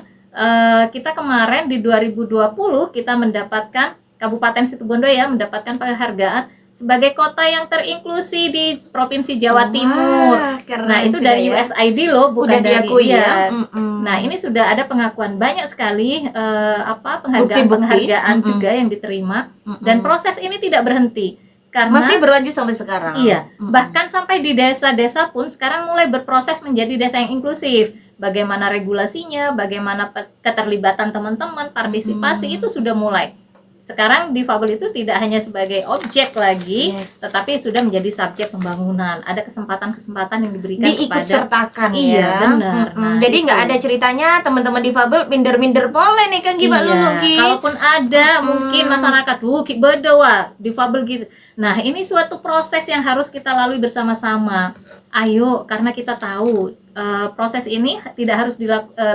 Speaker 3: kita kemarin di 2020 kita mendapatkan Kabupaten Situbondo ya mendapatkan penghargaan sebagai kota yang terinklusi di Provinsi Jawa Timur.
Speaker 1: Keren
Speaker 3: Nah, itu
Speaker 1: sudah
Speaker 3: dari
Speaker 1: ya.
Speaker 3: USAID loh, bukan
Speaker 1: Udah
Speaker 3: dari
Speaker 1: diakui ya.
Speaker 3: iya.
Speaker 1: Mm-mm.
Speaker 3: Nah, ini sudah ada pengakuan banyak sekali
Speaker 1: Bukti-bukti.
Speaker 3: penghargaan
Speaker 1: Mm-mm.
Speaker 3: juga yang diterima
Speaker 1: Mm-mm.
Speaker 3: dan proses ini tidak berhenti karena
Speaker 1: masih berlanjut sampai sekarang.
Speaker 3: iya,
Speaker 1: Mm-mm.
Speaker 3: bahkan sampai di desa-desa pun sekarang mulai berproses menjadi desa yang inklusif. Bagaimana regulasinya, bagaimana keterlibatan teman-teman, partisipasi itu sudah mulai. Sekarang difabel itu tidak hanya sebagai objek lagi,
Speaker 1: Yes.
Speaker 3: tetapi sudah menjadi subjek pembangunan. Ada kesempatan-kesempatan yang diberikan
Speaker 1: Diikut
Speaker 3: kepada
Speaker 1: sertakan
Speaker 3: Iya,
Speaker 1: ya.
Speaker 3: benar.
Speaker 1: Mm-mm.
Speaker 3: Nah,
Speaker 1: Jadi nggak
Speaker 3: itu.
Speaker 1: ada ceritanya teman-teman difabel minder-minder pole nih kan Mbak Lulu Ki.
Speaker 3: Kalaupun ada mungkin masyarakat, ki beda wah, difabel gitu. Nah, ini suatu proses yang harus kita lalui bersama-sama. Ayo, karena kita tahu proses ini tidak harus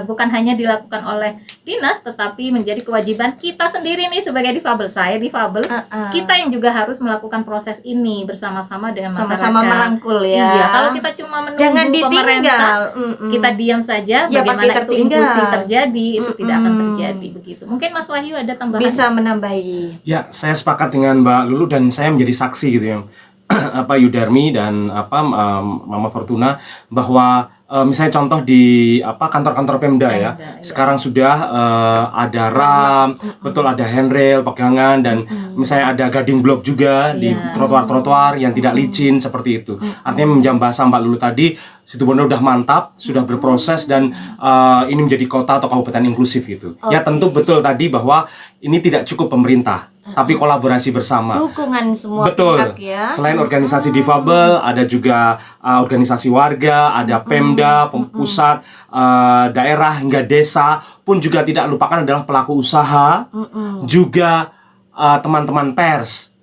Speaker 3: bukan hanya dilakukan oleh dinas, tetapi menjadi kewajiban kita sendiri nih sebagai difabel. Saya difabel, kita yang juga harus melakukan proses ini bersama-sama dengan masyarakat.
Speaker 1: Sama-sama merangkul ya.
Speaker 3: Iya, kalau kita cuma menunggu
Speaker 1: Jangan
Speaker 3: pemerintah,
Speaker 1: ditinggal. Mm-mm.
Speaker 3: kita diam saja,
Speaker 1: Ya, pasti
Speaker 3: bagaimana itu
Speaker 1: tertinggal.
Speaker 3: inklusi terjadi, itu tidak akan
Speaker 1: Mm-mm.
Speaker 3: terjadi begitu. Mungkin Mas Wahyu ada tambahan?
Speaker 1: Bisa menambahi.
Speaker 2: Ya, saya sepakat dengan Mbak Lulu dan saya menjadi saksi gitu ya. Yudarmi dan Mama Fortuna bahwa misalnya contoh di kantor-kantor Pemda ya.
Speaker 3: Pemda, iya.
Speaker 2: Sekarang sudah ada ram, betul ada handrail, pegangan dan misalnya ada guarding block juga di
Speaker 3: Iya.
Speaker 2: trotoar-trotoar yang tidak licin seperti itu. Artinya meminjam bahasa Mbak Lulu tadi, Situbondo udah mantap, sudah berproses dan ini menjadi kota atau kabupaten inklusif gitu. Ya tentu betul tadi bahwa ini tidak cukup pemerintah, tapi kolaborasi bersama.
Speaker 1: Dukungan semua
Speaker 2: Betul.
Speaker 1: pihak ya.
Speaker 2: Selain organisasi difabel, ada juga organisasi warga, ada Pemda, pusat, daerah hingga desa pun juga tidak lupakan adalah pelaku usaha, juga teman-teman pers,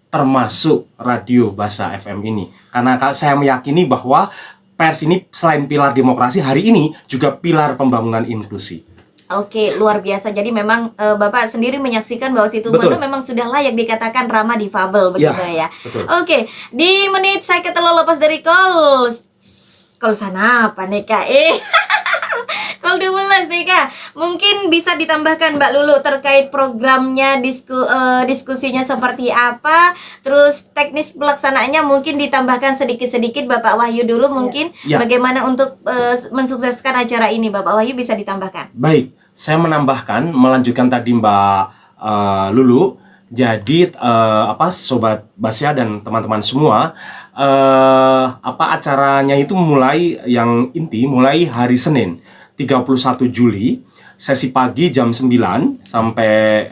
Speaker 2: termasuk radio Basa FM ini. Karena saya meyakini bahwa pers ini selain pilar demokrasi, hari ini juga pilar pembangunan inklusi.
Speaker 1: Oke, luar biasa. Jadi memang Bapak sendiri menyaksikan bahwa Situbondo
Speaker 2: Betul.
Speaker 1: memang sudah layak dikatakan ramah difabel begitu ya.
Speaker 2: Betul.
Speaker 1: Oke, di menit saya ketelo lepas dari call sana apa nih Kak? Call 12 nih Kak. Mungkin bisa ditambahkan Mbak Lulu terkait programnya, diskusinya seperti apa, terus teknis pelaksanaannya mungkin ditambahkan sedikit-sedikit Bapak Wahyu dulu mungkin
Speaker 2: Ya.
Speaker 1: bagaimana untuk mensukseskan acara ini Bapak Wahyu bisa ditambahkan.
Speaker 2: Baik, saya menambahkan, melanjutkan tadi Mbak Lulu. Jadi Sobat Basya dan teman-teman semua, acaranya itu mulai yang inti mulai hari Senin 31 Juli, sesi pagi jam 9 sampai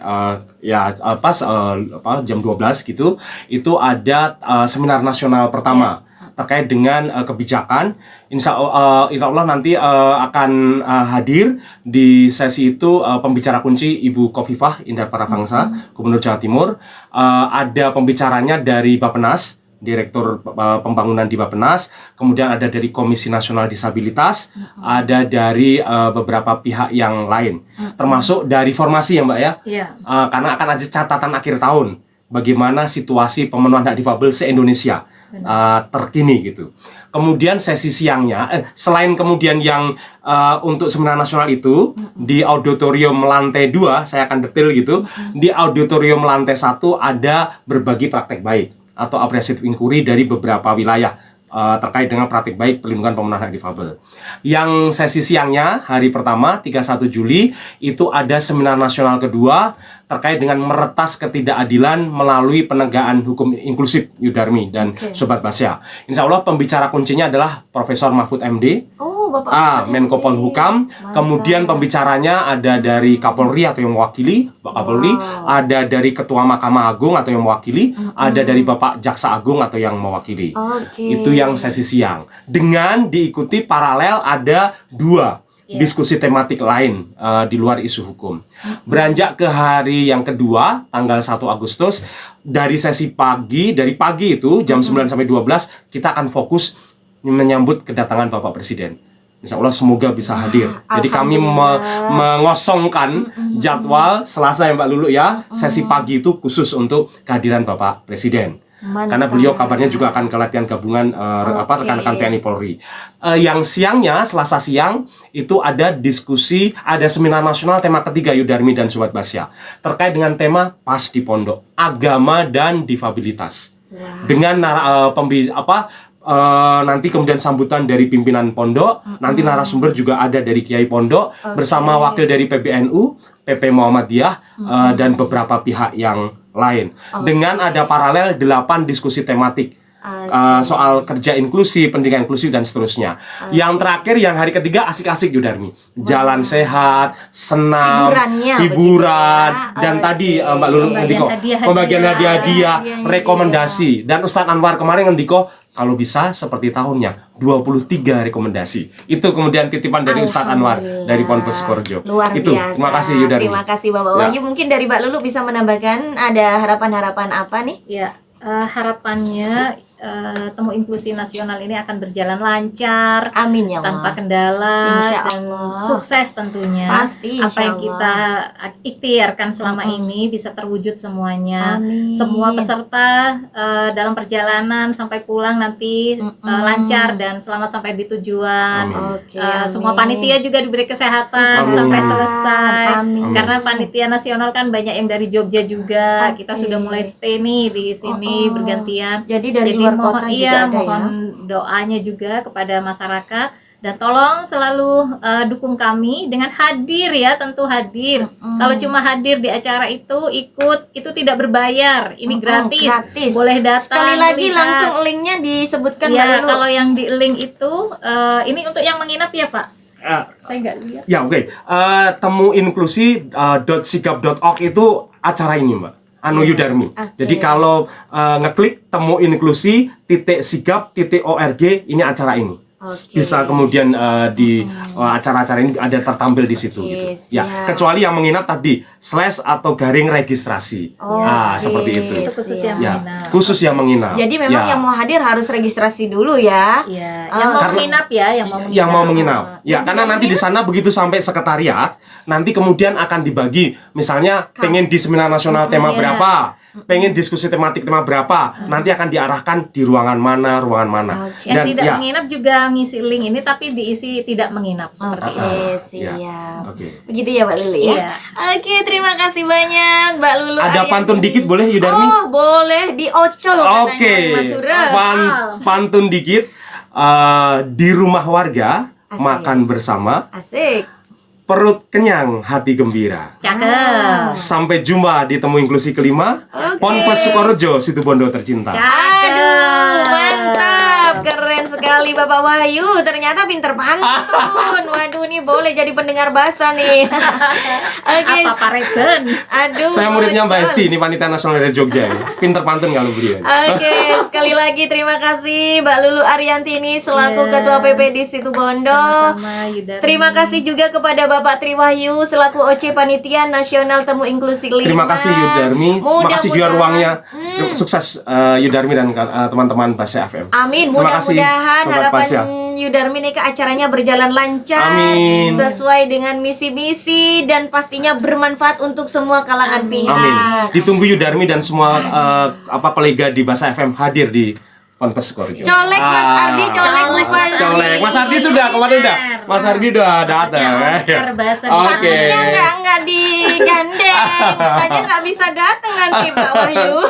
Speaker 2: jam 12 gitu. Itu ada seminar nasional pertama terkait dengan kebijakan. Insya Allah nanti akan hadir di sesi itu pembicara kunci Ibu Khofifah Indar Parawangsa, Gubernur Jawa Timur. Ada pembicaranya dari Bappenas, Direktur Pembangunan di Bappenas, kemudian ada dari Komisi Nasional Disabilitas, ada dari beberapa pihak yang lain, termasuk dari formasi ya Mbak ya.
Speaker 3: Iya.
Speaker 2: Karena akan ada catatan akhir tahun bagaimana situasi pemenuhan hak difabel se-Indonesia terkini gitu. Kemudian sesi siangnya, selain kemudian yang untuk seminar nasional itu di auditorium lantai 2, saya akan detail gitu. Di auditorium lantai 1 ada berbagi praktek baik atau appreciative inquiry dari beberapa wilayah terkait dengan praktik baik perlindungan pemenuhan hak difabel. Yang sesi siangnya hari pertama 31 Juli itu ada seminar nasional kedua terkait dengan meretas ketidakadilan melalui penegakan hukum inklusif Yudarmi dan Sobat Basya. Insya Allah pembicara kuncinya adalah Profesor Mahfud MD,
Speaker 1: Bapak
Speaker 2: Menko Polhukam. Kemudian pembicaranya ada dari Kapolri atau yang mewakili Pak Kapolri, ada dari Ketua Mahkamah Agung atau yang mewakili, ada dari Bapak Jaksa Agung atau yang mewakili. Itu yang sesi siang. Dengan diikuti paralel ada 2 diskusi tematik lain di luar isu hukum. Beranjak ke hari yang kedua, tanggal 1 Agustus, dari sesi pagi, dari pagi itu jam 9 sampai 12 kita akan fokus menyambut kedatangan Bapak Presiden. Insya Allah semoga bisa hadir. Jadi kami mengosongkan jadwal Selasa ya Mbak Lulu ya. Sesi pagi itu khusus untuk kehadiran Bapak Presiden. Karena beliau kabarnya juga akan ke latihan gabungan rekan-rekan TNI Polri. Yang siangnya, Selasa siang itu ada diskusi, ada seminar nasional tema ketiga Yudarmi dan Sobat Basya terkait dengan tema Pas di Pondok, Agama dan Difabilitas. Dengan nanti kemudian sambutan dari pimpinan pondok, nanti narasumber juga ada dari Kiai Pondok bersama wakil dari PBNU, PP Muhammadiyah dan beberapa pihak yang lain. Dengan ada paralel 8 diskusi tematik soal kerja inklusi, pendidikan inklusif dan seterusnya. Yang terakhir yang hari ketiga asik-asik Yudarmi. Jalan sehat, senam, hiburan dan tadi Mbak Lulu ngendiko pembagian hadiah-hadiah, rekomendasi dan Ustadz Anwar kemarin ngendiko kalau bisa seperti tahunnya 23 rekomendasi. Itu kemudian titipan dari Ustadz Anwar dari Ponpes Sukorejo.
Speaker 1: Luar
Speaker 2: itu.
Speaker 1: biasa.
Speaker 2: Terima kasih Yudarmi.
Speaker 1: Terima kasih Bapak Wahyu. Mungkin dari Mbak Lulu bisa menambahkan ada harapan-harapan apa nih?
Speaker 3: Ya, harapannya temu inklusi nasional ini akan berjalan lancar,
Speaker 1: amin ya Allah,
Speaker 3: tanpa kendala
Speaker 1: Insya
Speaker 3: dan
Speaker 1: Allah.
Speaker 3: sukses tentunya.
Speaker 1: Pasti,
Speaker 3: apa yang
Speaker 1: insya
Speaker 3: kita ikhtiarkan selama ini bisa terwujud semuanya.
Speaker 1: Amin.
Speaker 3: Semua peserta dalam perjalanan sampai pulang nanti lancar dan selamat sampai di tujuan.
Speaker 1: Oke,
Speaker 3: Semua
Speaker 1: amin.
Speaker 3: panitia juga diberi kesehatan
Speaker 2: Amin.
Speaker 3: sampai selesai.
Speaker 1: Amin.
Speaker 3: Karena panitia nasional kan banyak yang dari Jogja juga. Kita sudah mulai stay nih di sini bergantian.
Speaker 1: Jadi dari luar kota juga ada
Speaker 3: mohon doanya juga kepada masyarakat dan tolong selalu dukung kami dengan hadir ya, tentu hadir. Kalau cuma hadir di acara itu ikut itu tidak berbayar, ini gratis. Boleh datang.
Speaker 1: Sekali lagi
Speaker 3: lihat.
Speaker 1: langsung linknya disebutkan Mbak
Speaker 3: Ya,
Speaker 1: Lulu.
Speaker 3: kalau yang di link itu ini untuk yang menginap ya Pak. Saya nggak lihat.
Speaker 2: Ya oke. Temuinklusi.sigap.org itu acara ini Mbak. Yudarmi. Jadi kalau ngeklik temuinklusi.sigap.org ini acara ini. Bisa kemudian di acara-acara ini ada tertampil di situ gitu. Ya, kecuali yang menginap tadi / atau garing registrasi. Seperti itu.
Speaker 3: Itu khusus yang menginap.
Speaker 2: Khusus yang menginap.
Speaker 1: Jadi memang yang mau hadir harus registrasi dulu ya.
Speaker 3: Iya, yang mau menginap ya,
Speaker 2: yang mau menginap. Ya, karena nanti di sana begitu sampai sekretariat, nanti kemudian akan dibagi. Misalnya pengen di seminar nasional tema berapa, pengen diskusi tematik tema berapa, nanti akan diarahkan di ruangan mana.
Speaker 3: Yang tidak menginap juga ngisi link ini tapi diisi tidak menginap seperti itu.
Speaker 1: Siap. Begitu ya Mbak Lulu ya.
Speaker 3: Iya.
Speaker 1: Oke, terima kasih banyak Mbak Lulu.
Speaker 2: Ada pantun dikit boleh Yudarmi?
Speaker 1: Oh, boleh diocol katanya
Speaker 2: Oke.
Speaker 1: Madura.
Speaker 2: Pantun dikit. Di rumah warga makan bersama.
Speaker 1: Asik.
Speaker 2: Perut kenyang, hati gembira.
Speaker 3: Cakep.
Speaker 2: Sampai jumpa di Temu Inklusi kelima. Ponpes Sukorejo, Situbondo tercinta.
Speaker 1: Aduh, mantap, keren sekali Bapak Wahyu. Ternyata pinter pantun. Waduh, nih boleh jadi pendengar bahasa nih. Oke.
Speaker 3: Apa Pak Regen?
Speaker 1: Aduh.
Speaker 2: Saya muridnya Mbak
Speaker 1: bocor.
Speaker 2: Esti, ini panitia nasional dari Jogja. Pinter pantun kalau beliau.
Speaker 1: Oke, sekali lagi terima kasih Mbak Lulu Arianti ini selaku Ketua PP di Situbondo.
Speaker 3: Sama-sama, Yudarmi.
Speaker 1: Terima kasih juga kepada Bapak Triwahyu selaku OC Panitia Nasional Temu Inklusi 5.
Speaker 2: Terima kasih Yudarmi. Makasih juga ruangnya. Sukses Yudarmi dan teman-teman Basya FM.
Speaker 1: Amin.
Speaker 2: Terima kasih,
Speaker 1: Mudah-mudahan
Speaker 2: Sobat
Speaker 1: harapan
Speaker 2: Basya.
Speaker 1: Yudarmi nih ke acaranya berjalan lancar,
Speaker 2: Amin.
Speaker 1: sesuai dengan misi-misi dan pastinya bermanfaat untuk semua kalangan pihak.
Speaker 2: Amin. Ditunggu Yudarmi dan semua kolega di Basya FM hadir di Ponpes Sukorejo.
Speaker 1: Colek Mas Ardi, colek Bu Fani.
Speaker 2: Colek. Mas Ardi sudah kemarin udah. Mas Ardi udah datang. Oke.
Speaker 1: Nggak digandeng, makanya nggak bisa datang nanti Pak Wahyu.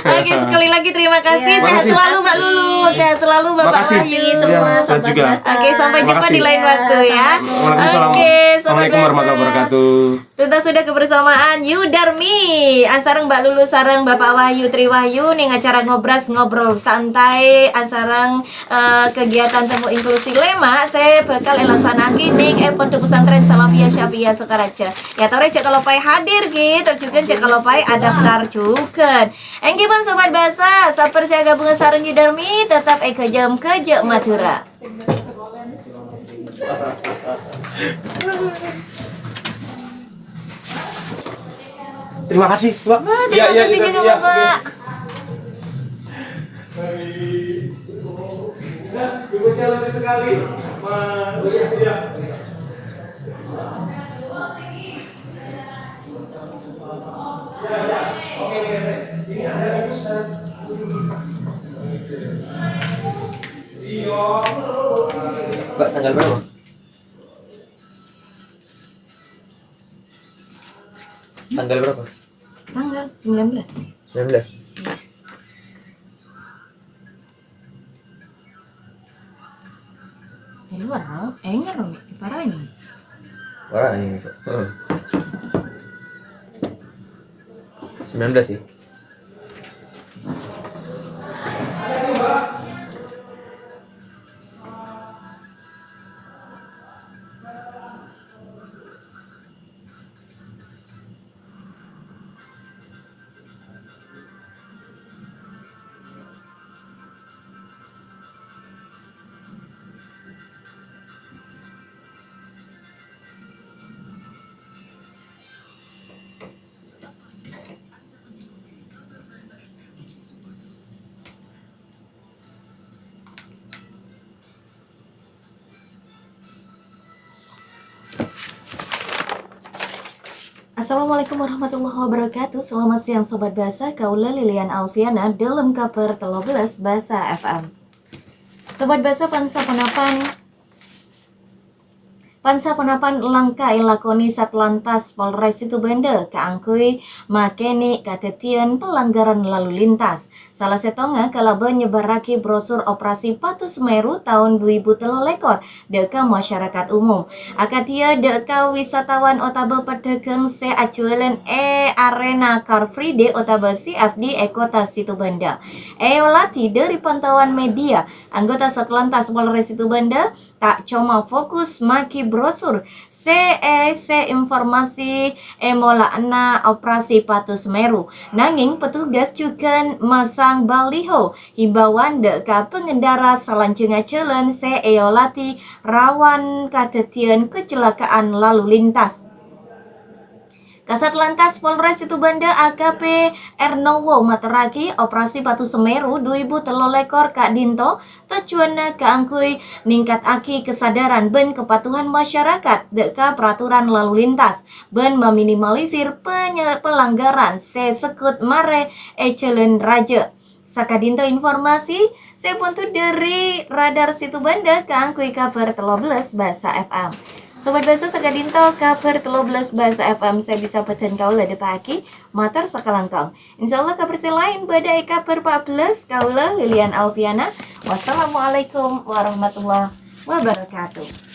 Speaker 1: Oke, sekali lagi terima kasih. Sehat
Speaker 2: Makasih.
Speaker 1: selalu Mbak Lulu, sehat selalu Bapak
Speaker 2: Makasih.
Speaker 1: Wahyu.
Speaker 3: Semua
Speaker 2: Ya, saya
Speaker 3: sobat
Speaker 2: juga.
Speaker 3: Basya.
Speaker 1: Oke, sampai
Speaker 2: Terima
Speaker 1: jumpa
Speaker 2: kasih.
Speaker 1: di lain waktu ya.
Speaker 2: Waalaikumsalam.
Speaker 1: Oke, Sobat
Speaker 2: Assalamualaikum
Speaker 1: Basya.
Speaker 2: warahmatullahi wabarakatuh.
Speaker 1: Tuntas sudah kebersamaan Yudarmi asareng Mbak Lulu sareng Bapak Wahyu Triwahyu ning acara ngobras ngobrol santai asareng kegiatan temu inklusi lema saya bakal elasanake ning Pondok Pesantren Salafiyah Syafi'iyah Sukaraja. Ya tore cek kalau pai hadir gitu juga cek kalau pai adaptar juga. Engkipun Sobat Basa saper saya gabungan sareng Yudarmi tetap kejam keje Madura.
Speaker 2: Terima kasih, Mbak.
Speaker 1: Terima kasih juga Bapak.
Speaker 2: Ibu saya lucu sekali.
Speaker 7: Mbak, tanggal berapa? Tanggal berapa?
Speaker 1: Tanggal 19.
Speaker 7: 19.
Speaker 1: Luar, enggak dong, parah ini.
Speaker 7: Wah, ini kok. 19 sih.
Speaker 1: Assalamualaikum warahmatullahi wabarakatuh. Selamat siang Sobat Bahasa, kaula Lilian Alfiana dalam kabar 13 Bahasa FM. Sobat Bahasa, Pansa penapan langkah lakoni Satlantas Polres Situbenda keangkui makeni katetian pelanggaran lalu lintas. Salah setonga kalaba nyebaraki brosur operasi Patu Semeru tahun 2003 deka masyarakat umum. Akatia deka wisatawan otabel pedekeng se acuelen arena Car Free Day otabel CFD Kota Situbenda. Olati dari pantauan media, anggota Satlantas Polres Situbenda tak cuma fokus maki brosur se informasi mola na operasi Patu Semeru, nanging petugas juga masang baliho himbauan deka pengendara selanjutnya jalan se eolati rawan katetian kecelakaan lalu lintas. Kasat Lantas Polres Situbenda AKP Ernowo materaki operasi Patu Semeru 2003 Kak Dinto tujuanna keangkui ningkat aki kesadaran ben kepatuhan masyarakat deka peraturan lalu lintas ben meminimalisir pelanggaran se sekut mare ecelen raja. Sakadinto informasi saya puntu dari Radar Situbenda keangkui kabar 13 Bahasa FM. Sobat Bahasa Sakadinto kabar 13 Bahasa FM saya bisa peten kaula depaki matar sakalangkong. Insyaallah kabar saya lain badai kabar 14 kaula Lilian Alfiana. Wassalamualaikum warahmatullahi wabarakatuh.